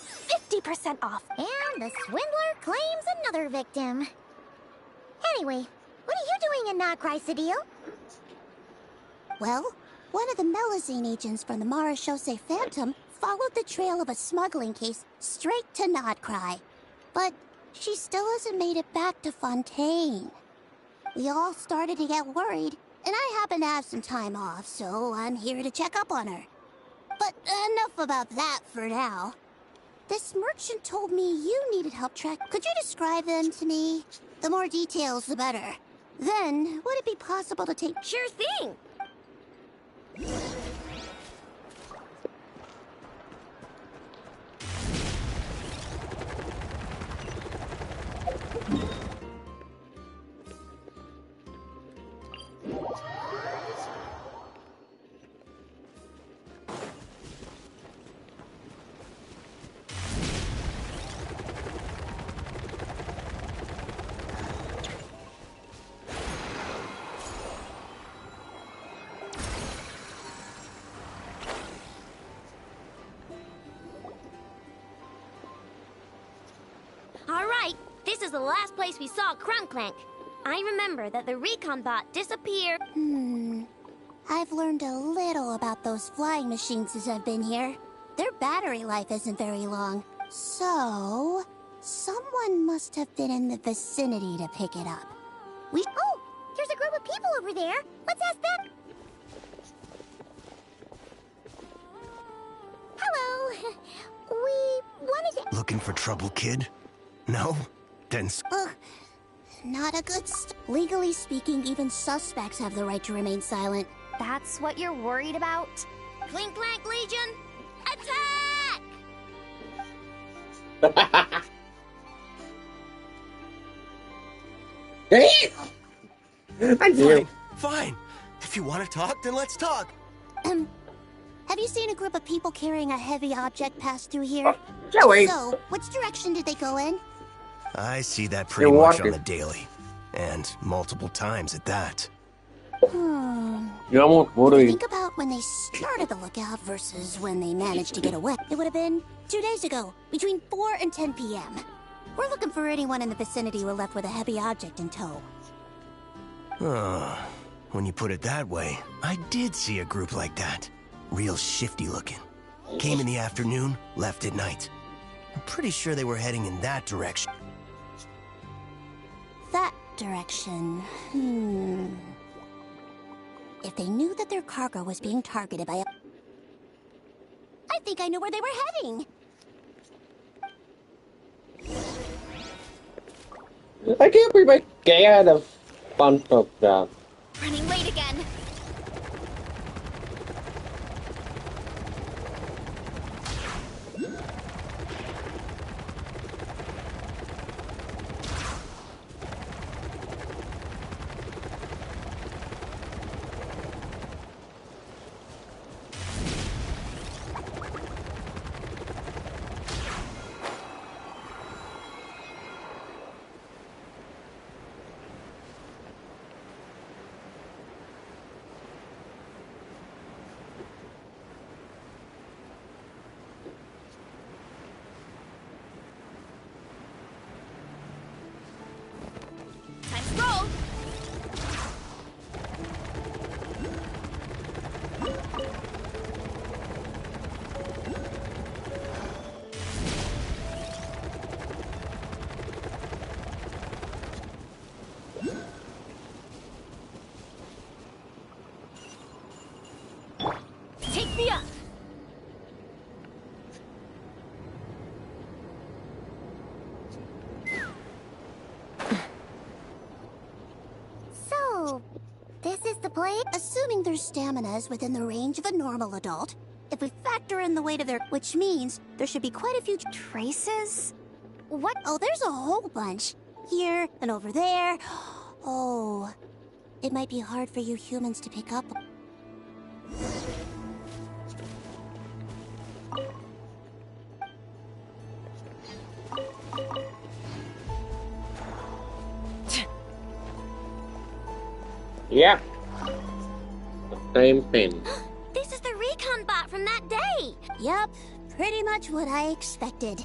50% off. And the swindler claims another victim. Anyway, what are you doing in Notcry, Cedille? Well, one of the Melusine agents from the Marechaussee Phantom followed the trail of a smuggling case straight to Notcry. But she still hasn't made it back to Fontaine. We all started to get worried, and I happen to have some time off, so I'm here to check up on her. But enough about that for now. This merchant told me you needed help track. Could you describe them to me? The more details, the better. Then, would it be possible to take... Sure thing! Alright, this is the last place we saw Krumklank. I remember that the recon bot disappeared. I've learned a little about those flying machines since I've been here. Their battery life isn't very long. So, someone must have been in the vicinity to pick it up. Oh, there's a group of people over there. Let's ask them. Hello. We wanted to... Looking for trouble, kid? No? Then... Not a good Legally speaking, even suspects have the right to remain silent. That's what you're worried about? Clink Clank Legion, attack! I do. Fine. If you want to talk, then let's talk. Have you seen a group of people carrying a heavy object pass through here? Joey. So, which direction did they go in? I see that pretty much on the daily. And multiple times at that. Think Think about when they started the lookout versus when they managed to get away. It would have been 2 days ago, between 4 and 10 p.m. We're looking for anyone in the vicinity who left with a heavy object in tow. When you put it that way, I did see a group like that. Real shifty looking. Came in the afternoon, left at night. I'm pretty sure they were heading in that direction. That direction. If they knew that their cargo was being targeted by a... I think I know where they were heading. I can't believe I get a bunch of that. Running late again. Take me up! So, this is the place? Assuming their stamina is within the range of a normal adult, if we factor in the weight of their... Which means there should be quite a few traces? What? Oh, there's a whole bunch. Here and over there. Oh, it might be hard for you humans to pick up. Yeah. The same thing. This is the recon bot from that day! Yep, pretty much what I expected.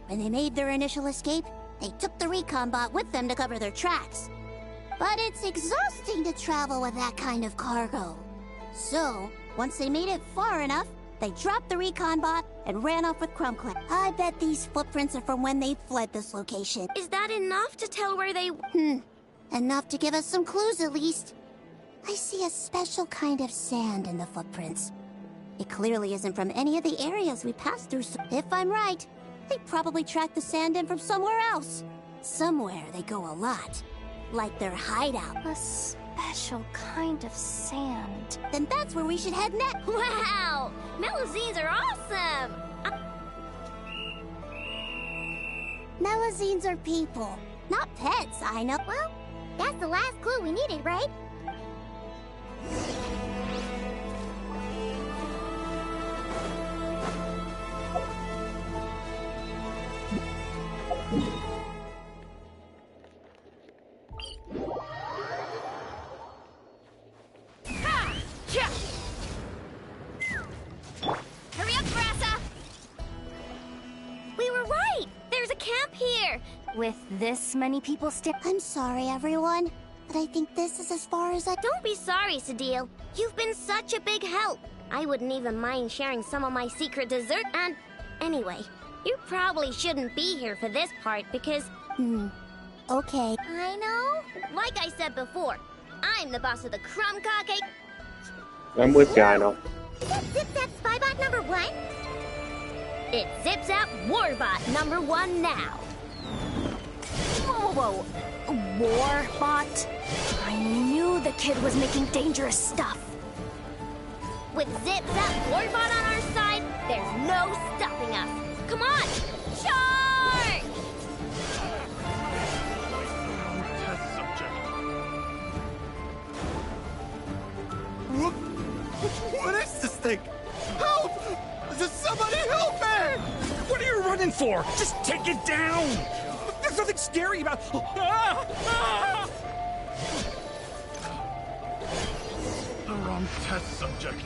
When they made their initial escape, they took the recon bot with them to cover their tracks. But it's exhausting to travel with that kind of cargo. So, once they made it far enough, they dropped the recon bot and ran off with Crumbclip. I bet these footprints are from when they fled this location. Is that enough to tell where they... Enough to give us some clues at least. I see a special kind of sand in the footprints. It clearly isn't from any of the areas we passed through, so if I'm right, they probably tracked the sand in from somewhere else. Somewhere they go a lot. Like their hideout. A special kind of sand. Then that's where we should head next. Wow! Melazines are awesome! Melazines are people, not pets, I know. Well, that's the last clue we needed, right? Hurry up, Grassa! We were right! There's a camp here! With this many people still... I'm sorry, everyone, but I think this is as far as I... Don't be sorry, Sadil. You've been such a big help. I wouldn't even mind sharing some of my secret dessert and... Anyway, you probably shouldn't be here for this part because... Okay. I know. Like I said before, I'm the boss of the Crumb Cake. I'm with you, I know. Is that Zip-Zap Spybot number 1? It's Zip-Zap Warbot number 1 now. Whoa. Warbot? I knew the kid was making dangerous stuff. With Zip-Zap Warbot on our side, there's no stopping us. Come on, charge! Test subject. What is this thing? Help! Does somebody help me? What are you running for? Just take it down! There's nothing scary about... The wrong test subject.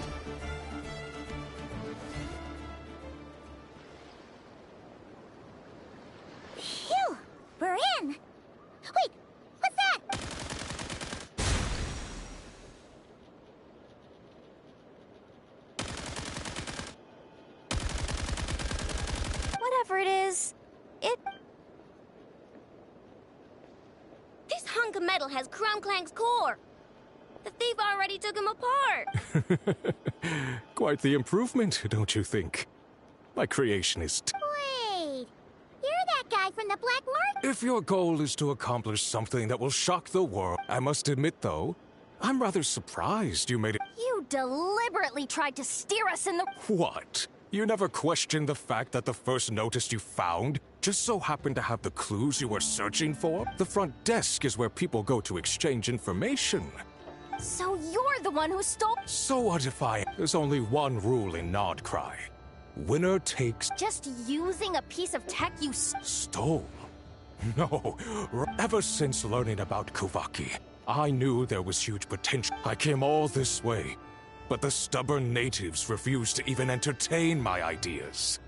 of metal has Crumclank's core. The thief already took him apart. Quite the improvement, don't you think? My creation is... Wait, you're that guy from the black market? If your goal is to accomplish something that will shock the world, I must admit, though, I'm rather surprised you made it... You deliberately tried to steer us in the... What? You never questioned the fact that the first notice you found just so happened to have the clues you were searching for? The front desk is where people go to exchange information. So you're the one who stole... So what if There's only one rule in Nodcry. Winner takes... Just using a piece of tech you stole? No. Ever since learning about Kuvaki, I knew there was huge potential. I came all this way, but the stubborn natives refused to even entertain my ideas.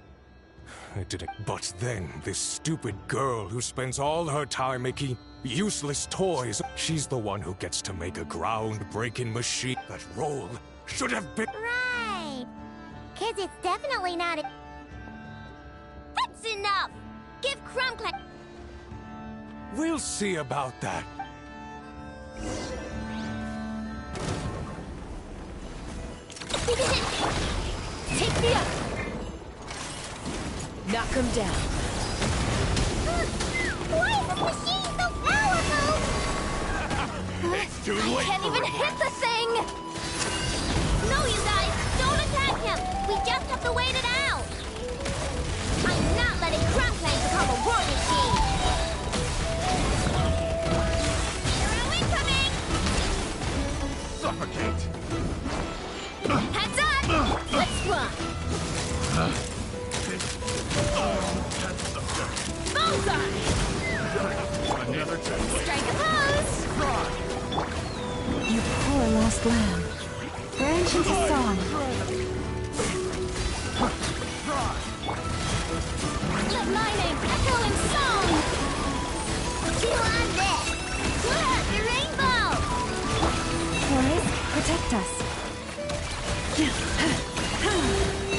I didn't. But then, this stupid girl who spends all her time making useless toys, she's the one who gets to make a groundbreaking machine. That role should have been... Right. 'Cause it's definitely not a... That's enough! Give Crumclank... We'll see about that. Take me up! Knock him down. Why is this machine so powerful? It's too I late can't for even it. hit the thing! No, you guys! Don't attack him! We just have to wait it out! I'm not letting Crumclank become a war machine! Hero incoming! Suffocate. Heads up! Let's run! Bullseye! Another test. Strike a pose! You poor lost lamb. Branch into song. Let my name echo in song! Feel on this! Look, the rainbow! Boys, protect us.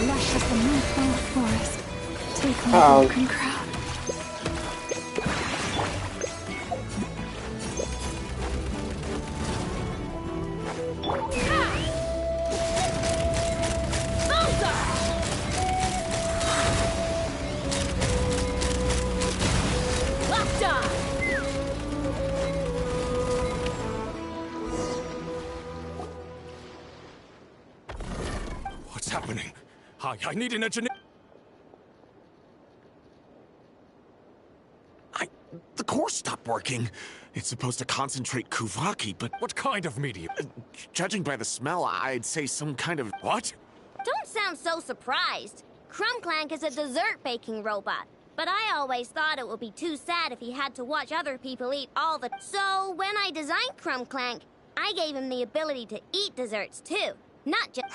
Lush as the moonfall forest. Take my broken crown. What's happening? I need an engineer. The core stopped working. It's supposed to concentrate Kuvaki, but... What kind of medium? Judging by the smell, I'd say some kind of... What? Don't sound so surprised. Crumclank is a dessert baking robot. But I always thought it would be too sad if he had to watch other people eat all the... So, when I designed Crumclank, I gave him the ability to eat desserts too. Not just...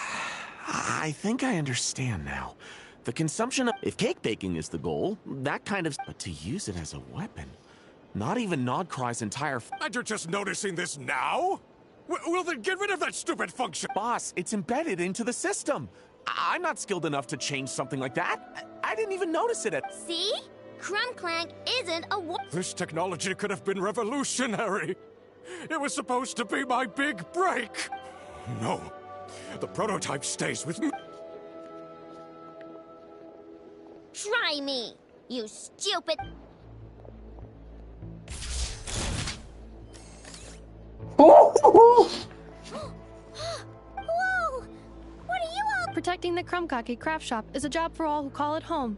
I think I understand now. The consumption of... If cake baking is the goal, that kind of... But to use it as a weapon... Not even Nodcry's entire... And you're just noticing this now? Well, then get rid of that stupid function! Boss, it's embedded into the system. I'm not skilled enough to change something like that. I didn't even notice it at... See? Crumclank isn't a This technology could have been revolutionary. It was supposed to be my big break. No. The prototype stays with me. Try me, you stupid... Whoa! What are you all... Protecting the Crumcake craft shop is a job for all who call it home.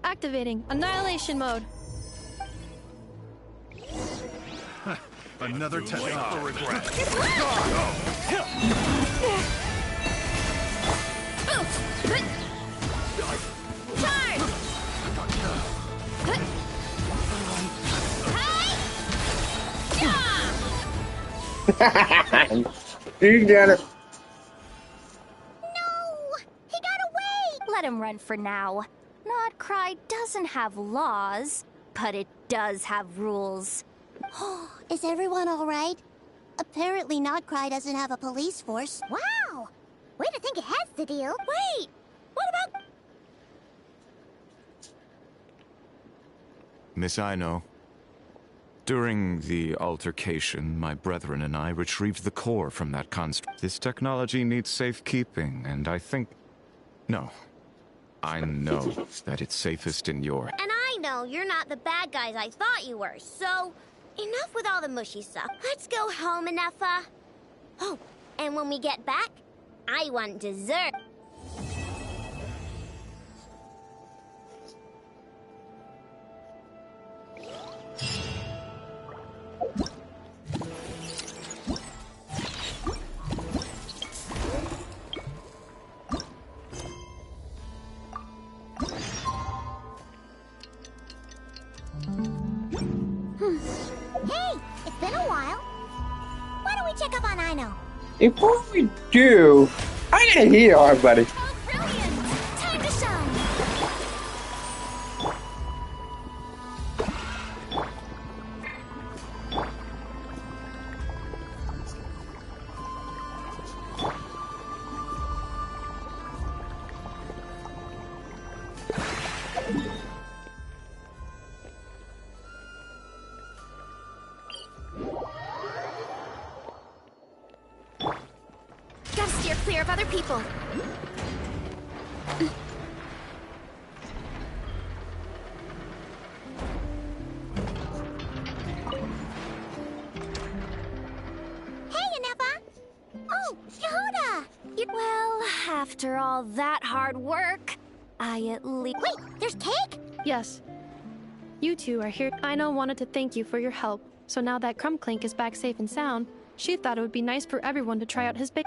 Activating Annihilation Mode. Another test for regret. You got it. No! He got away! Let him run for now. Nodcry doesn't have laws, but it does have rules. Is everyone all right? Apparently Nodcry doesn't have a police force. Wow! Way to think ahead, the deal. Wait! What about... Miss Aino. During the altercation, my brethren and I retrieved the core from that construct. This technology needs safekeeping, and I think... No. I know that it's safest in your... And I know you're not the bad guys I thought you were, so... Enough with all the mushy stuff. Let's go home, Inefa. Oh, and when we get back, I want dessert. Hey, it's been a while. Why don't we check up on Aino? Before we do, I gotta heal everybody. Time to shine. Gotta steer clear of other people. Hey, Inefa. Oh, Yehuda. Well, after all that hard work, I at least... Wait, there's cake? Yes. You two are here. Aino wanted to thank you for your help, so now that Crumbclink is back safe and sound, she thought it would be nice for everyone to try out his bake.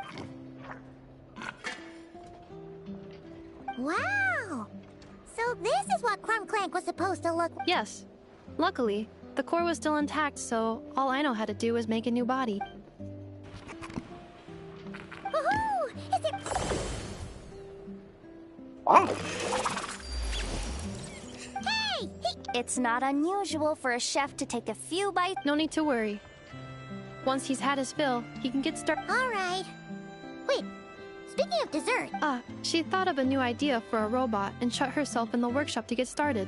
Wow. So this is what Crumbclank was supposed to look... Yes. Luckily, the core was still intact, so all Aino had to do was make a new body. Woohoo! Is it... Wow. Hey! It's not unusual for a chef to take a few bites. No need to worry. Once he's had his fill, he can get started. All right. Wait, speaking of dessert... She thought of a new idea for a robot and shut herself in the workshop to get started.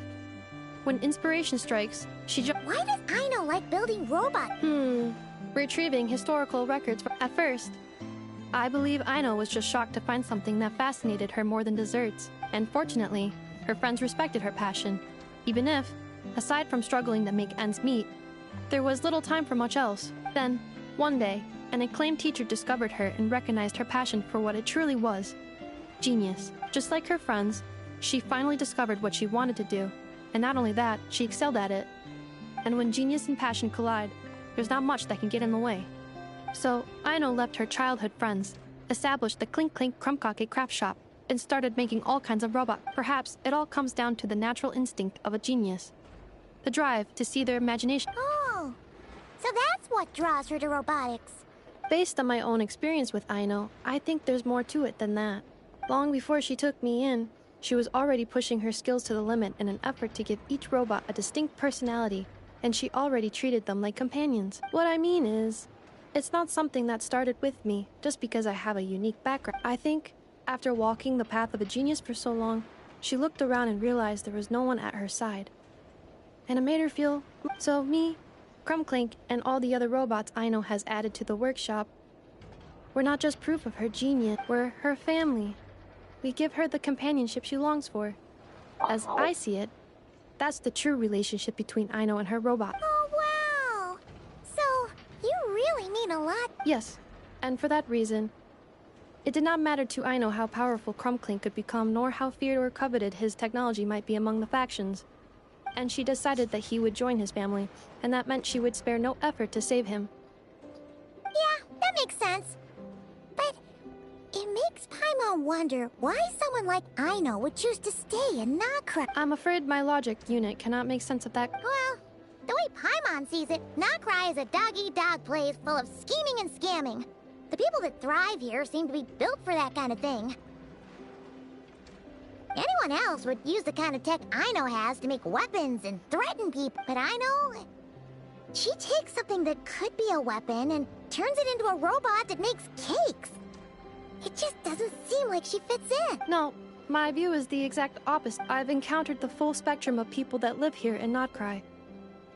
When inspiration strikes, she Why does Aino like building robots? Retrieving historical records. At first, I believe Aino was just shocked to find something that fascinated her more than desserts. And fortunately, her friends respected her passion, even if, aside from struggling to make ends meet, there was little time for much else. Then, one day, an acclaimed teacher discovered her and recognized her passion for what it truly was. Genius. Just like her friends, she finally discovered what she wanted to do. And not only that, she excelled at it. And when genius and passion collide, there's not much that can get in the way. So, Aino left her childhood friends, established the Clink Clink Crumbcake craft shop, and started making all kinds of robots. Perhaps it all comes down to the natural instinct of a genius. The drive to see their imagination. Oh, so that's what draws her to robotics. Based on my own experience with Aino, I think there's more to it than that. Long before she took me in, she was already pushing her skills to the limit in an effort to give each robot a distinct personality, and she already treated them like companions. What I mean is, it's not something that started with me just because I have a unique background. I think, after walking the path of a genius for so long, she looked around and realized there was no one at her side. And it made her feel... So me, Crumbclink, and all the other robots Aino has added to the workshop, we're not just proof of her genius, we're her family. We give her the companionship she longs for. As I see it, that's the true relationship between Aino and her robot. Oh, wow! So, you really mean a lot. Yes, and for that reason, it did not matter to Aino how powerful Crumbclink could become, nor how feared or coveted his technology might be among the factions. And she decided that he would join his family, and that meant she would spare no effort to save him. Yeah, that makes sense. But it makes Paimon wonder why someone like Aino would choose to stay in Nacra. I'm afraid my logic unit cannot make sense of that. Well, the way Paimon sees it, Nacra is a dog-eat-dog place full of scheming and scamming. The people that thrive here seem to be built for that kind of thing. Anyone else would use the kind of tech Aino has to make weapons and threaten people. But Aino, she takes something that could be a weapon and turns it into a robot that makes cakes. It just doesn't seem like she fits in. No, my view is the exact opposite. I've encountered the full spectrum of people that live here in Notcry.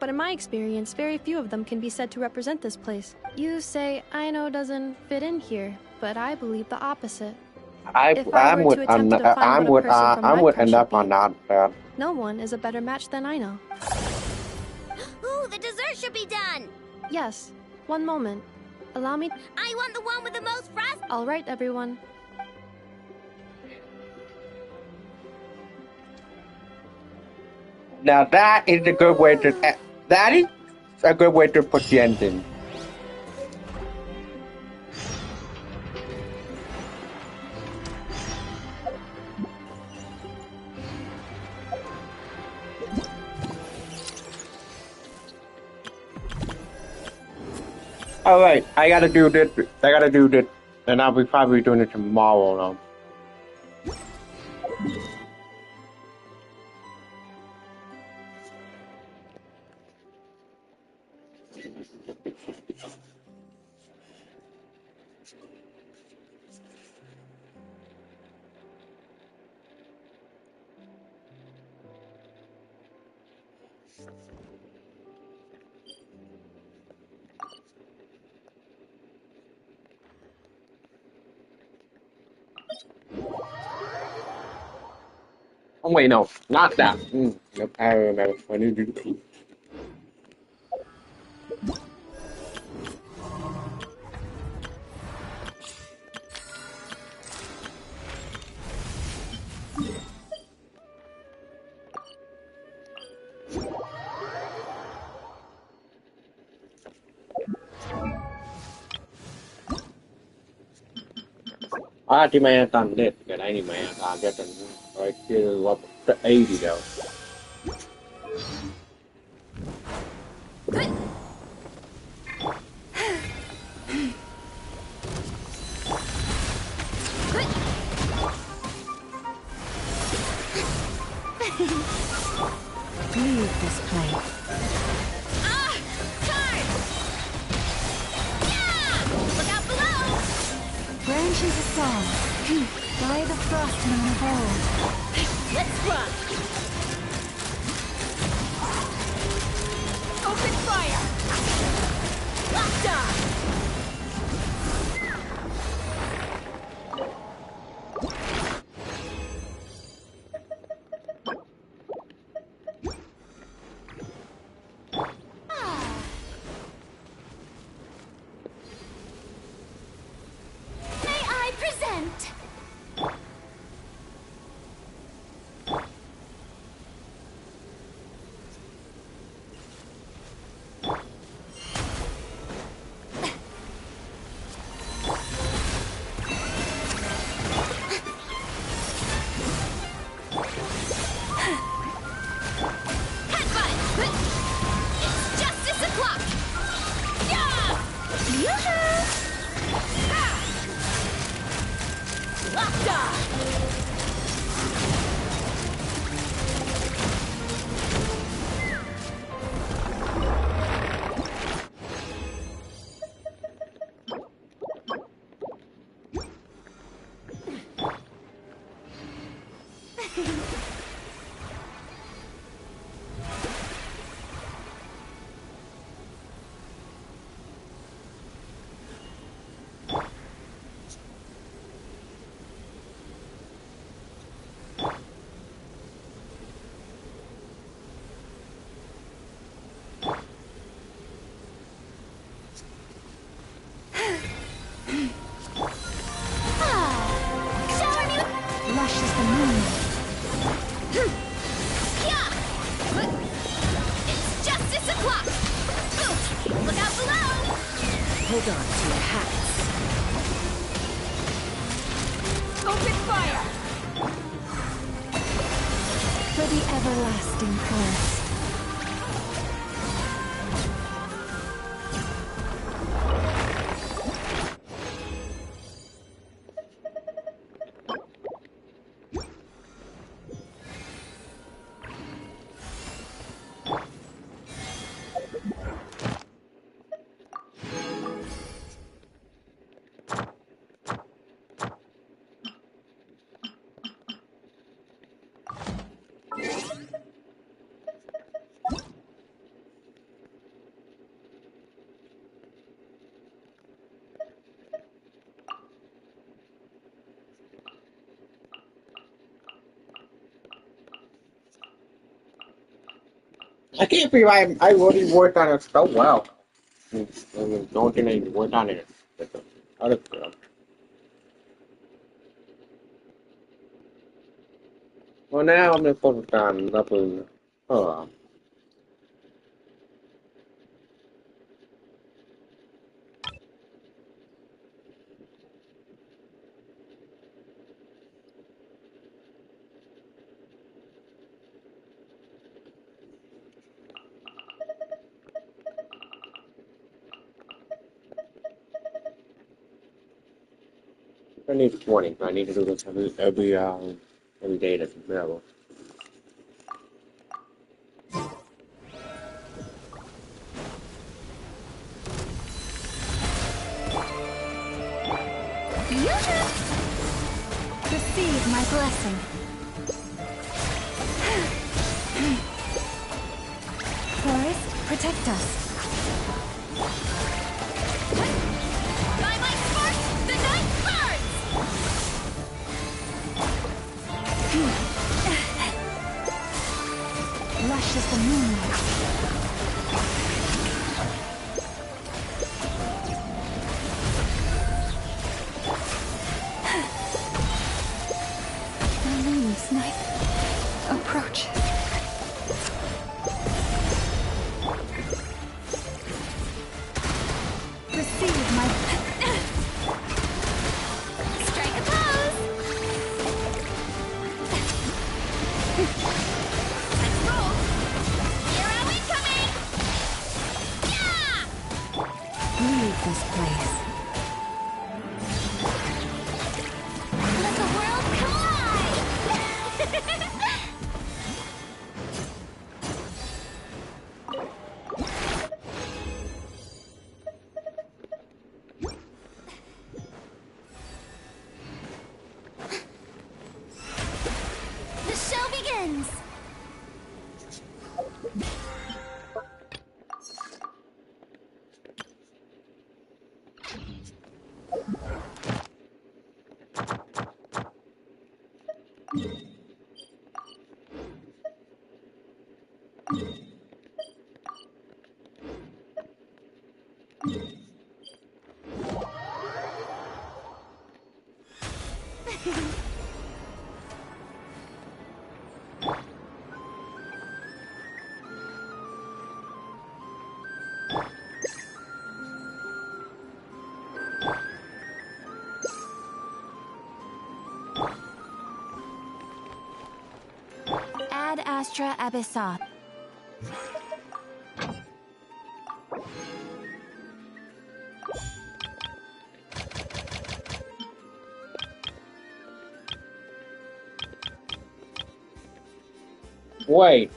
But in my experience, very few of them can be said to represent this place. You say Aino doesn't fit in here, but I believe the opposite. If I were to attempt to define what a person from Mudcrest should be, on that. no one is a better match than Aino. Ooh, the dessert should be done! Yes, one moment. Allow me. I want the one with the most frost. All right, everyone. Now that is a good way to. That is a good way to put the ending. All right, I gotta do this. And I'll be probably doing it tomorrow. Though. Oh wait, no, not that. Nope, I remember. I need to do. Thì mày toàn đẹp cái này thì mày toàn cho tận rồi kia qua 80 đâu. Leave this place. Branches of song, by the frost moon of old. Let's run! Open fire! Locked on! Hold on to your hats. Open fire! For the everlasting forest. I can't believe I really worked on it so well. Don't think I worked on it with the other girl. Well, now I'm gonna focus on leveling her up. I need 20. I need to do this every day that's available. Receive my blessing. Forest, protect us. By my spark, the night burns! Lush as the moonlight. The moon's knife approaches. Receive my... Strike a pose! Let's roll! Hero incoming! Yeah! Leave this place. Let the world collide! The show begins! Ad Astra Abyssoth. Wait.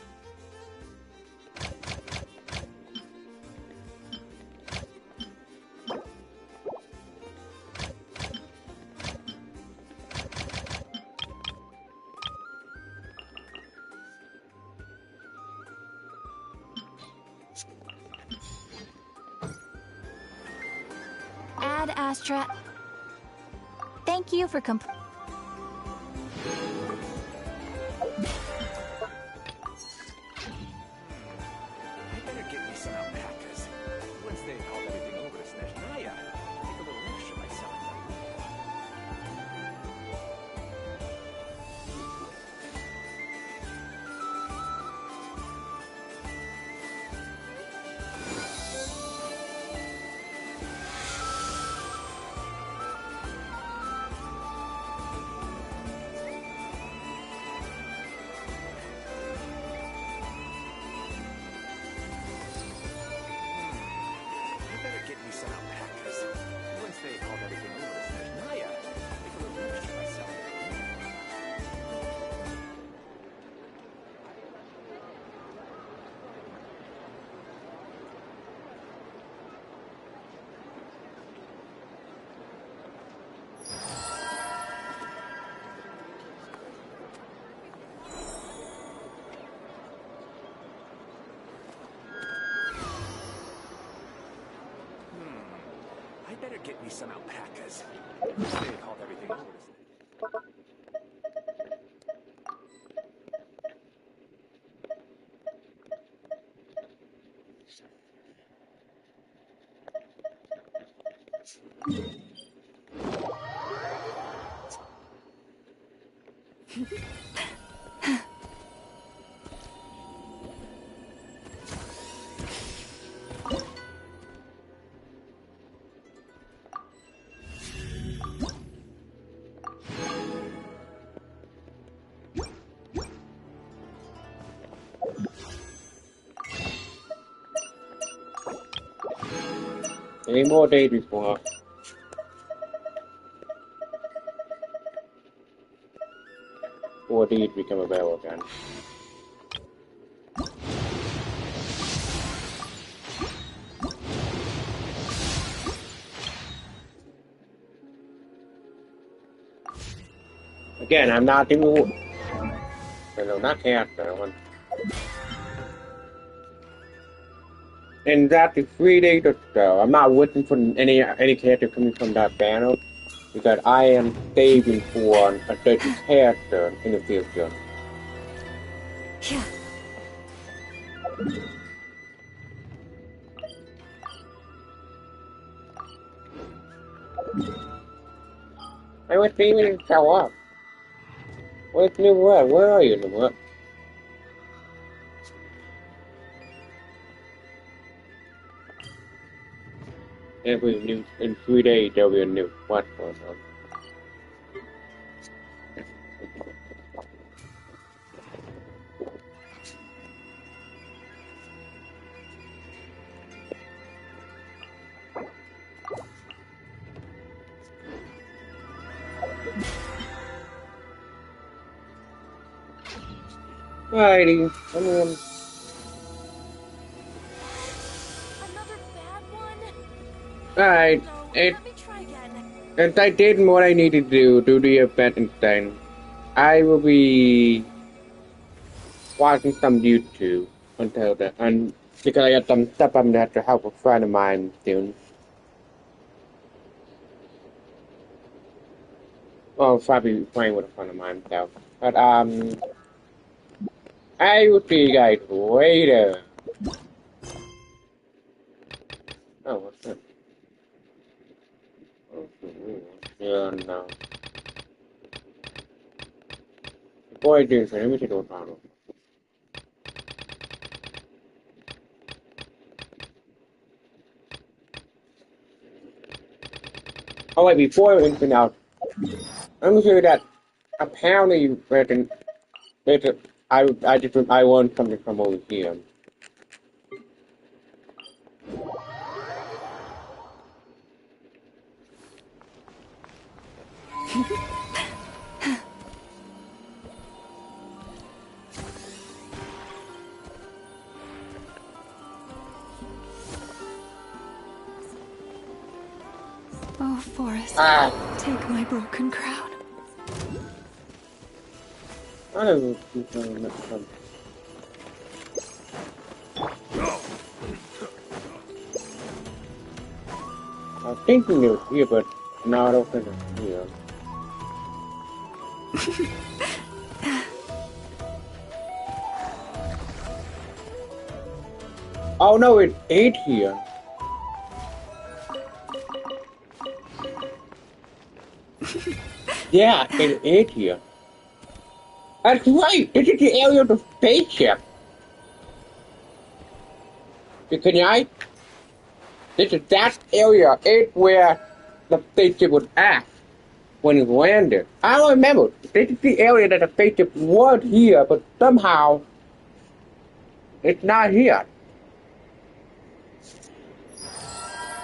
Ad Astra. Thank you for I better get me some alpacas. Once they hauled everything over to Snezhnaya, take a little extra by selling them. I better get me some alpacas. Once they hauled everything over to Snezhnaya, take a little extra by selling them. I better get me some alpacas. Once they hauled everything over to Any more days before 4Ds become available again. Again, I'm not in the no, not character one. And that is 3 days or so. I'm not waiting for any character coming from that banner because I am saving for a certain character in the future. Yeah. I was even show up. Where's New World? Where are you, New World? Every new in 3 days there'll be a new what's going on. Alrighty, I mean, alright, if I did what I need to do the event instead, I will be watching some YouTube until then, and because I got some stuff I'm gonna have to help a friend of mine soon. Well, probably playing with a friend of mine, so. But, I will see you guys later. Oh, what's that? Yeah, no. Before I do this, let me take a look on it. Oh wait, before anything else, let me show you that apparently I want something from over here. Oh, Forest, take my broken crown. I don't know if you're going to come. I was thinking it was here, but now I don't think it's here. Oh no, it ain't here. Yeah, it ain't here. That's right, this is the area of the spaceship. Can I? This is that area, it's where the spaceship was at when it landed. I don't remember. This is the area that the spaceship was here, but somehow it's not here.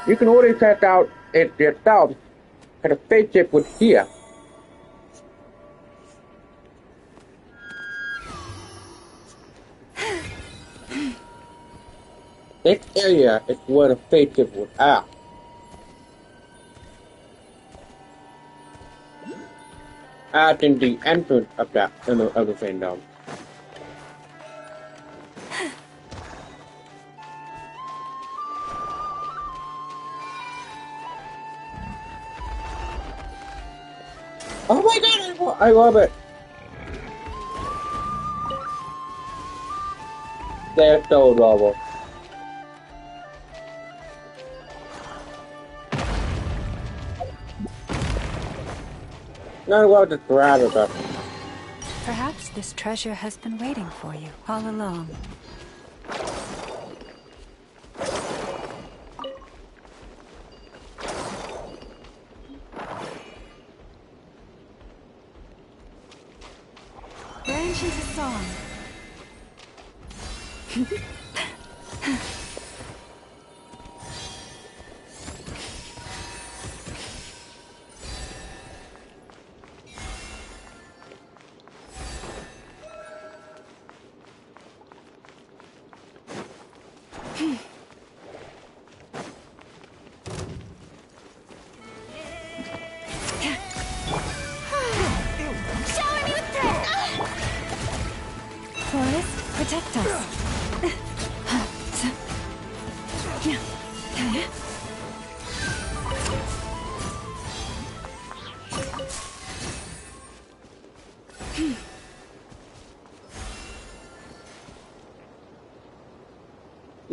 You can already check out it yourself that the spaceship was here. This area is where the spaceship was at. At in the entrance of that of the kingdom. Oh my god, I love it. They're so adorable. Not about the grab about. Perhaps this treasure has been waiting for you all along. Branch into song. Shower me with prayer! Forest, protect us.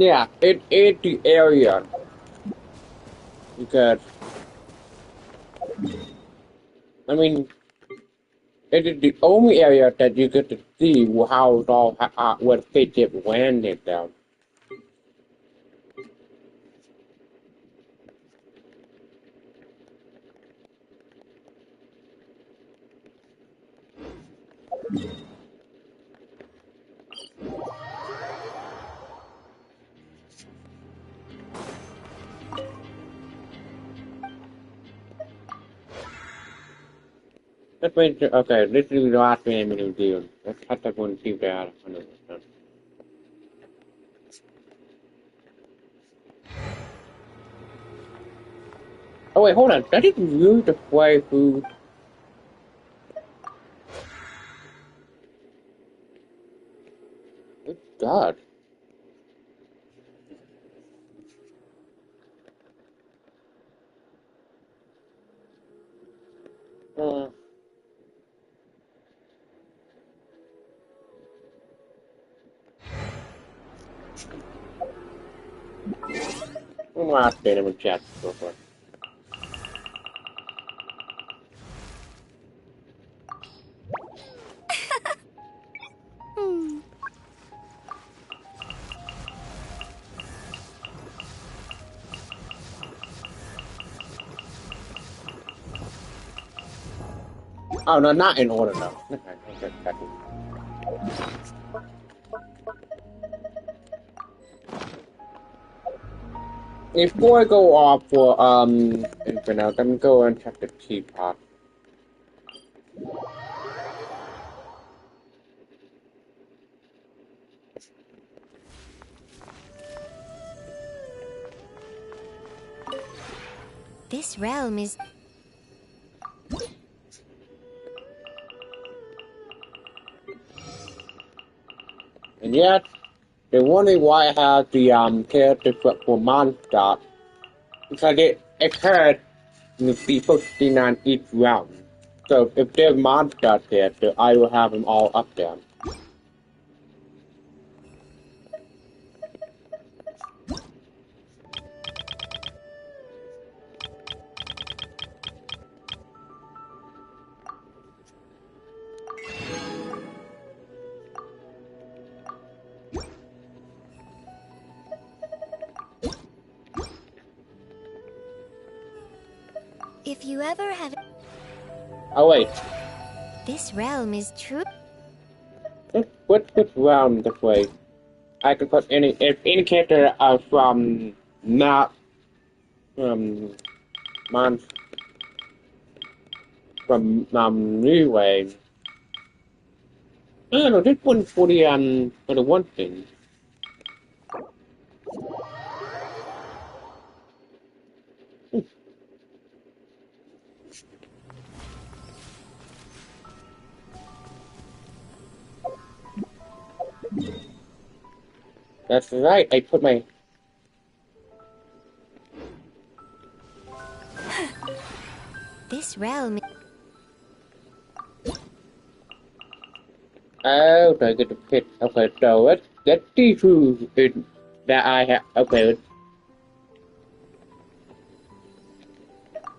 Yeah, it ate the area because I mean it is the only area that you get to see how it all what spaceship landed down. That means okay, this is the last thing I'm gonna do. Let's cut that one see that 100%. Oh wait, hold on. That is really the play food. Good God. Uh, one last thing I'm gonna chat real quick. Oh no, not in order though. Okay, before I go off for Infinite, let me go and check the teapot. This realm is... And yet, they're wondering why I have the character for Monster because it occurred in the B59 each round. So if there's Monster character, I will have them all up there. If you ever have... Oh wait, This realm is true... what's this round this way? I could put if any character from not Mon from New Way. I don't know, this one for the one thing. That's right, I put my... This realm... Oh, I get the pit. Okay, so let's see who that I have. Okay,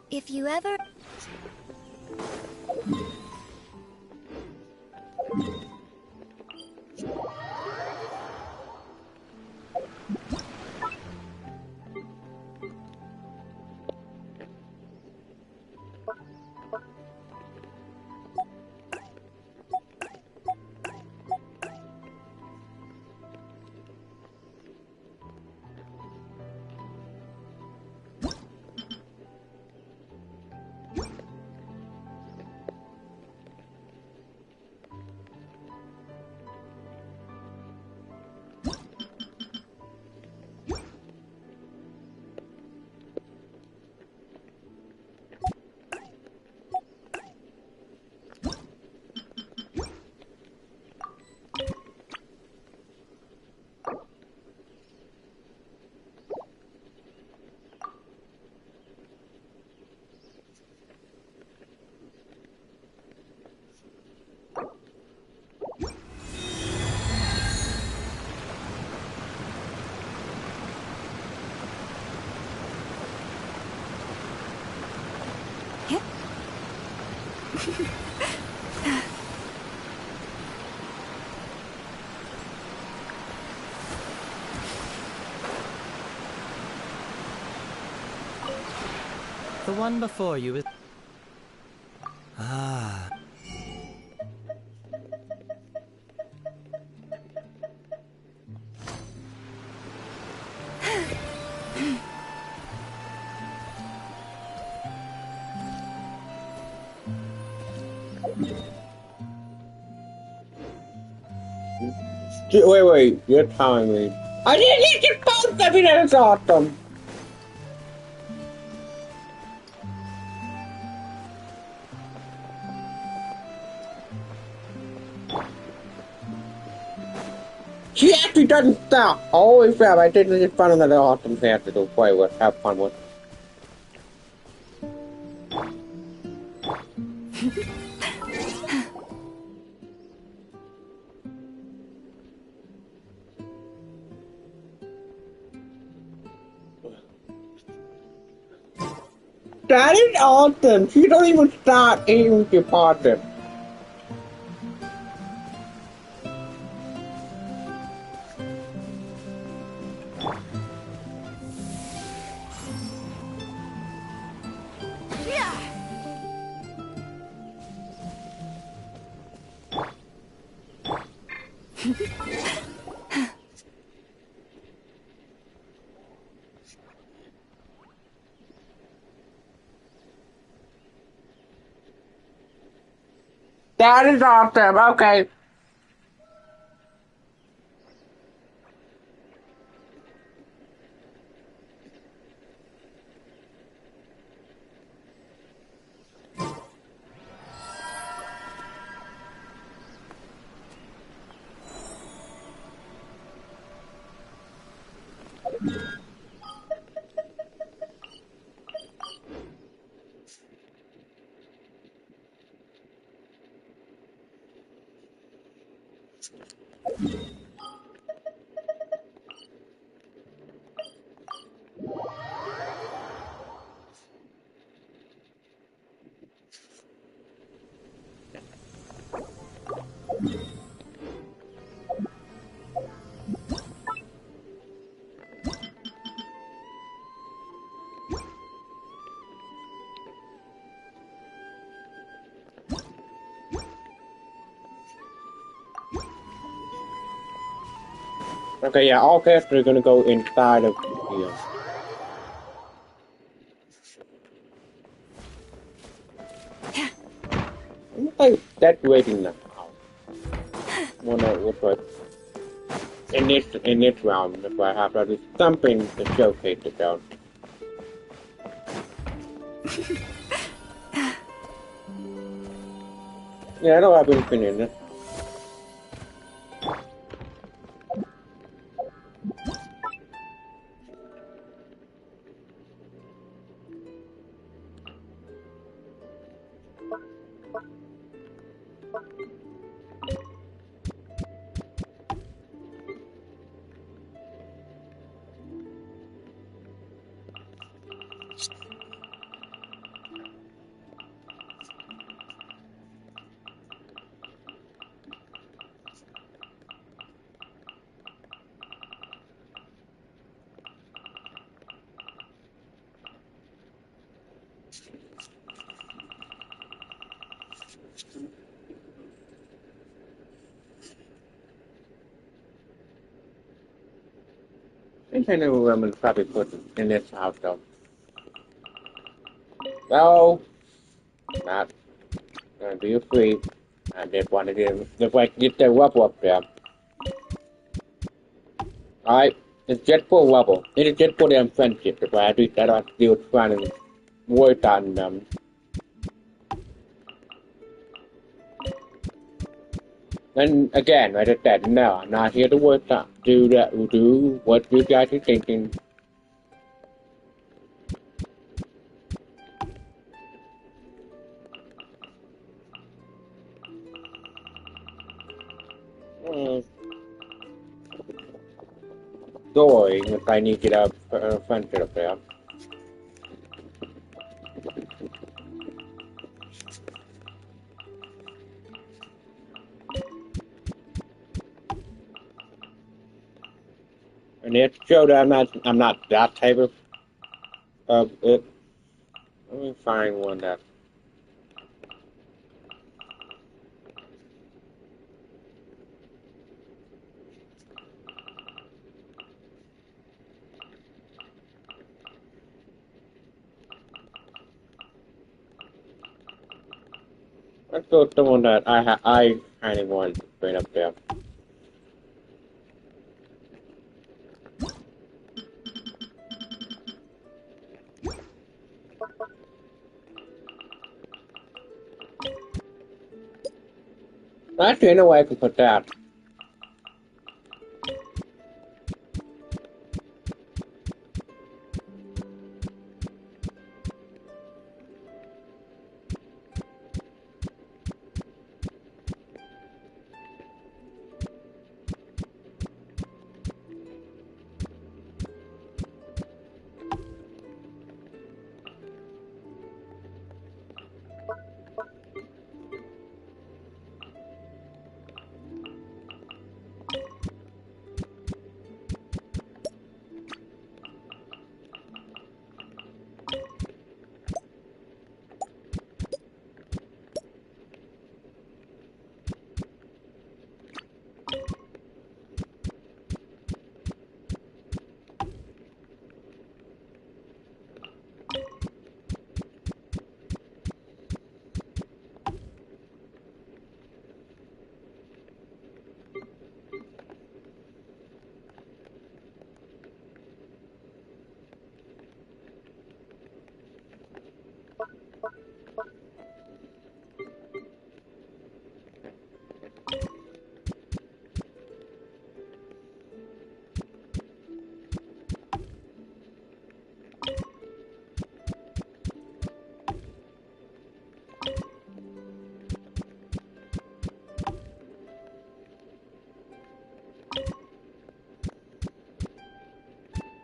If you ever... The one before you is... Ah. Wait, you're telling me. I didn't need your phone! I mean, that is awesome! She actually doesn't stop! Holy crap, I didn't just find another awesome chance to play with, have fun with. That is awesome! She don't even start aiming with your partner. That is awesome, okay. Okay, yeah, all characters are gonna go inside of here. I'm like that waiting now. Well, no, it looks like in this round, that's why I have to do something to showcase it though. Yeah, I don't have anything in it. I think I know where I'm gonna probably put it in this house though. No, not gonna be free. I just wanted to if I get the rubble up there. Alright, it's just for rubble. It is just for them friendship. If I do that, I'm still trying to work on them. And again, like I said, no, I'm not here to work on. Do what you guys are thinking. Sorry if I need to get a friendship up there. And it showed that I'm not that type of it. Let me find one that. Let's go with the one that I kind of wanted to bring up there. Actually, I know where I can put that.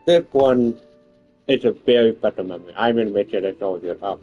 This one is a very better memory. I'm gonna make sure that's all good up.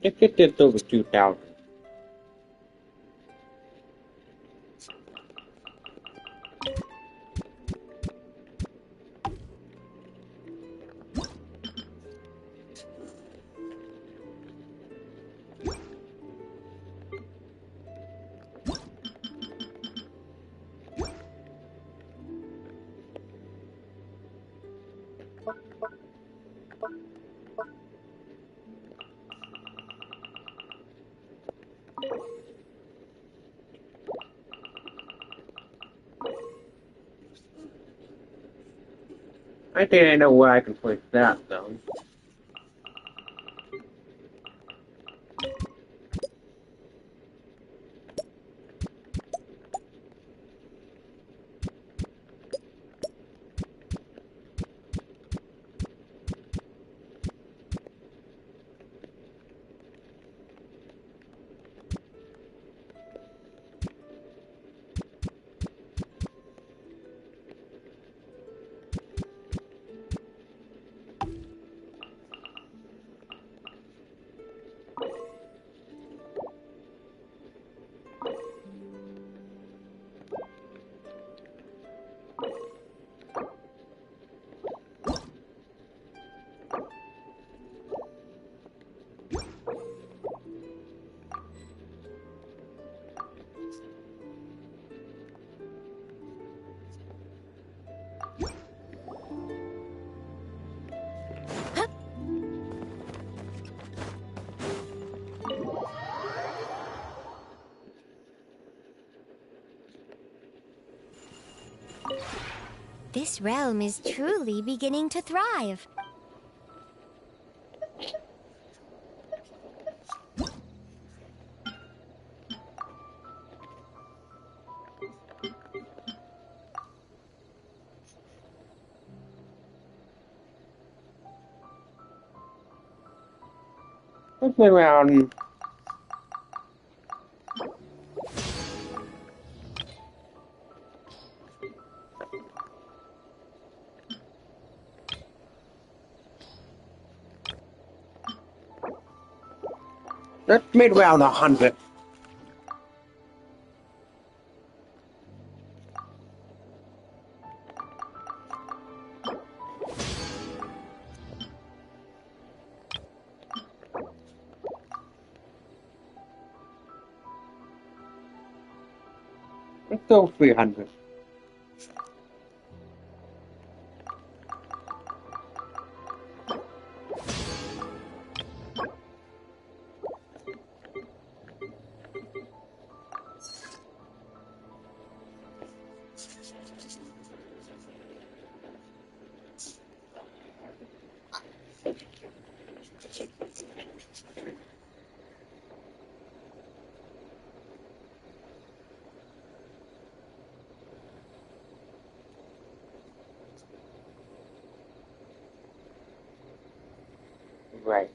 If it did over 2,000. I think I know where I can place that though. This realm is truly beginning to thrive. Let's around. Let's made around 100. Let's go 300. Right.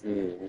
Hmm.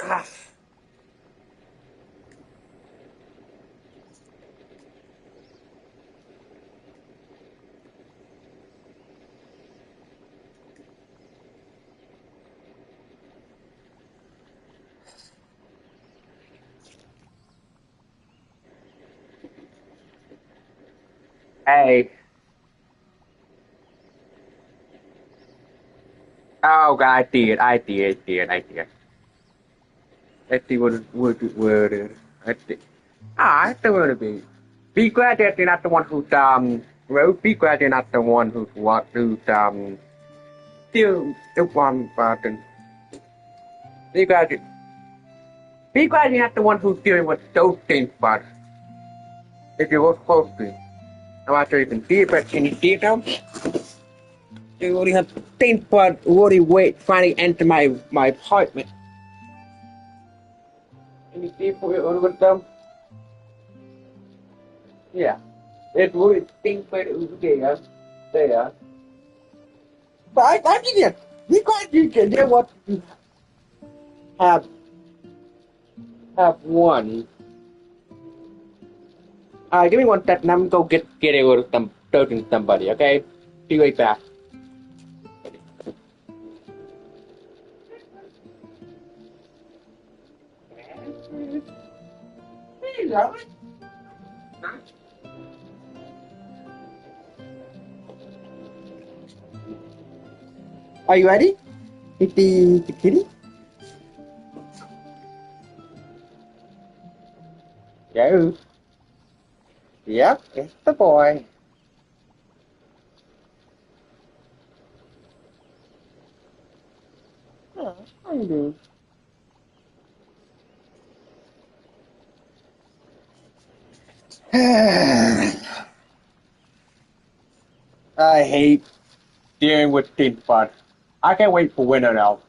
Ah. Hey. Oh, God, I did. Let's see what let's see. I still want to be glad that you're not the one who's, well, be glad you're not the one still the one button. Be glad, you, be glad you're not the one who's dealing with those things, but if you look closely, I'm not sure you can see it, but can you see it now? You only have things but already finally enter my apartment. Can you see it for your own them? Yeah. It would think but it was there. But I didn't. Because you can get what you have one. Give me 1 second. I'm gonna go get it with some talking somebody. Okay. Be right back. Are you ready? The kitty? Go. Yep, it's the boy. Oh, how you doing? I hate dealing with Thin Bud. I can't wait for winter now.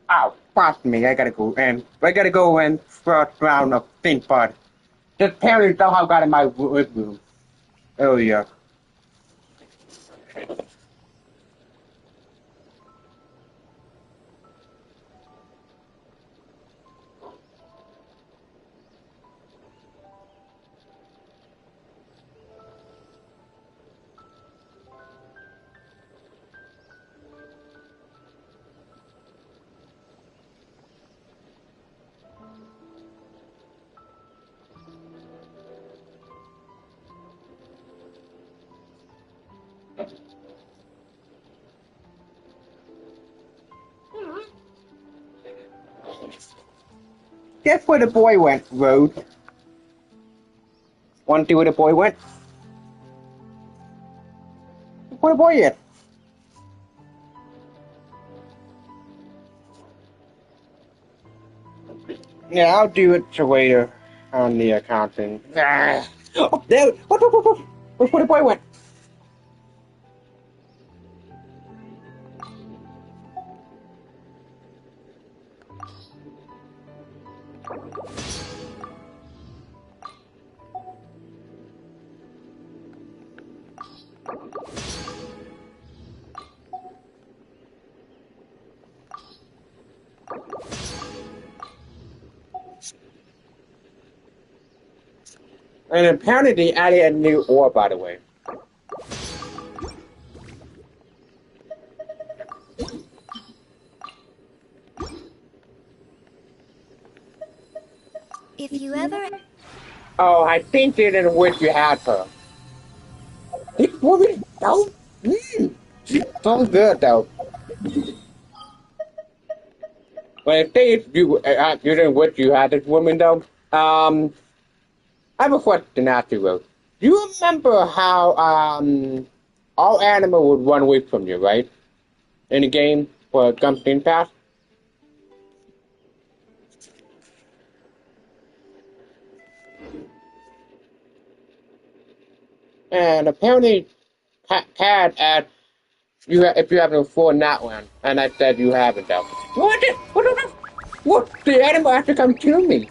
Ow, past me, I gotta go in first round of Thin Bud. Just apparently somehow got in my room earlier. Guess where the boy went, Rose? Want to see where the boy went? Where the boy is? Yeah, I'll do it later on the accounting. Ah. Oh, there! Where the boy went? And apparently they added a new ore, by the way. If you ever... Oh, I think they didn't wish you had her. This woman, though, she's so good, though. But the thing is, you didn't wish you had this woman, though. I have a question after you. Do you remember how all animals would run away from you, right? In the game for Genshin Impact? And apparently, Cat asked you if you haven't afford that one, and I said you haven't, though. What? The animal has to come kill me.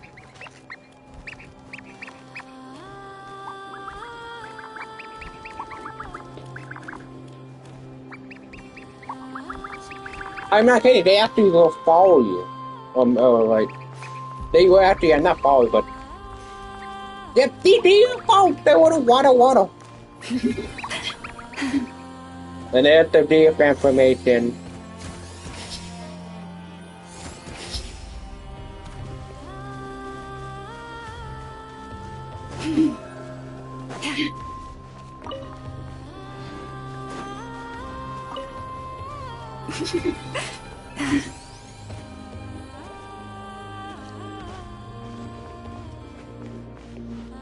I'm not kidding, they actually will follow you. Like, they will actually not follow you, but they follow, they water. And there's the deep information.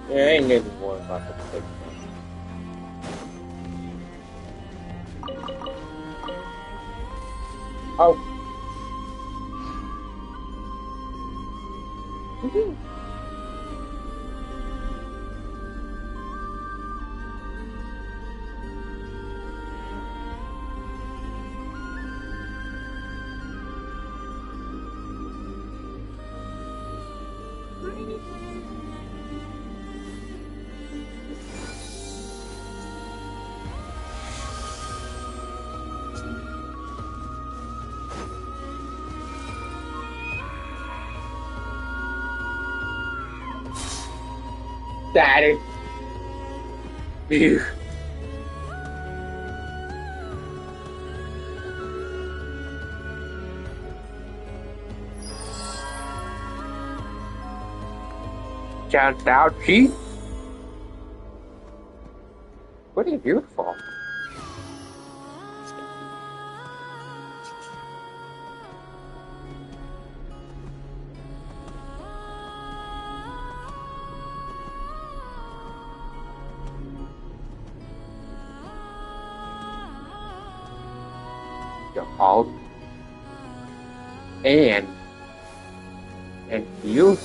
Yeah, I ain't never worried about the place. Oh. Daddy. Phew. Chant out, Chief. What are you beautiful? You're old and you.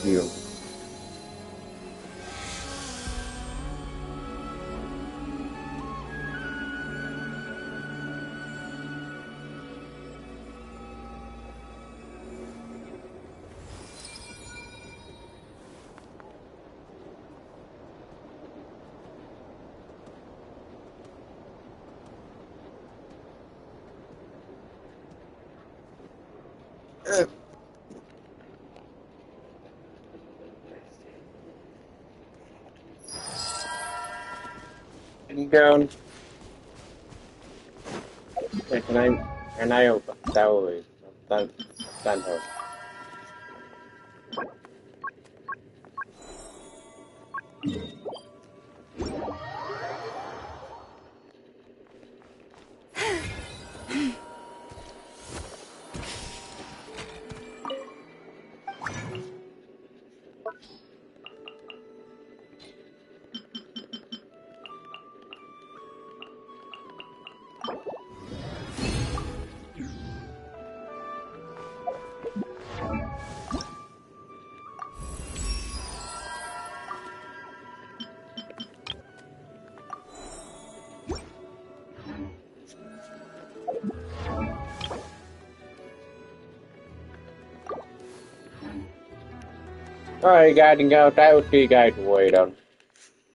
Sitting down. Okay, can I open that way? Stand her. Alright, guys, and go. That would be guys wait on.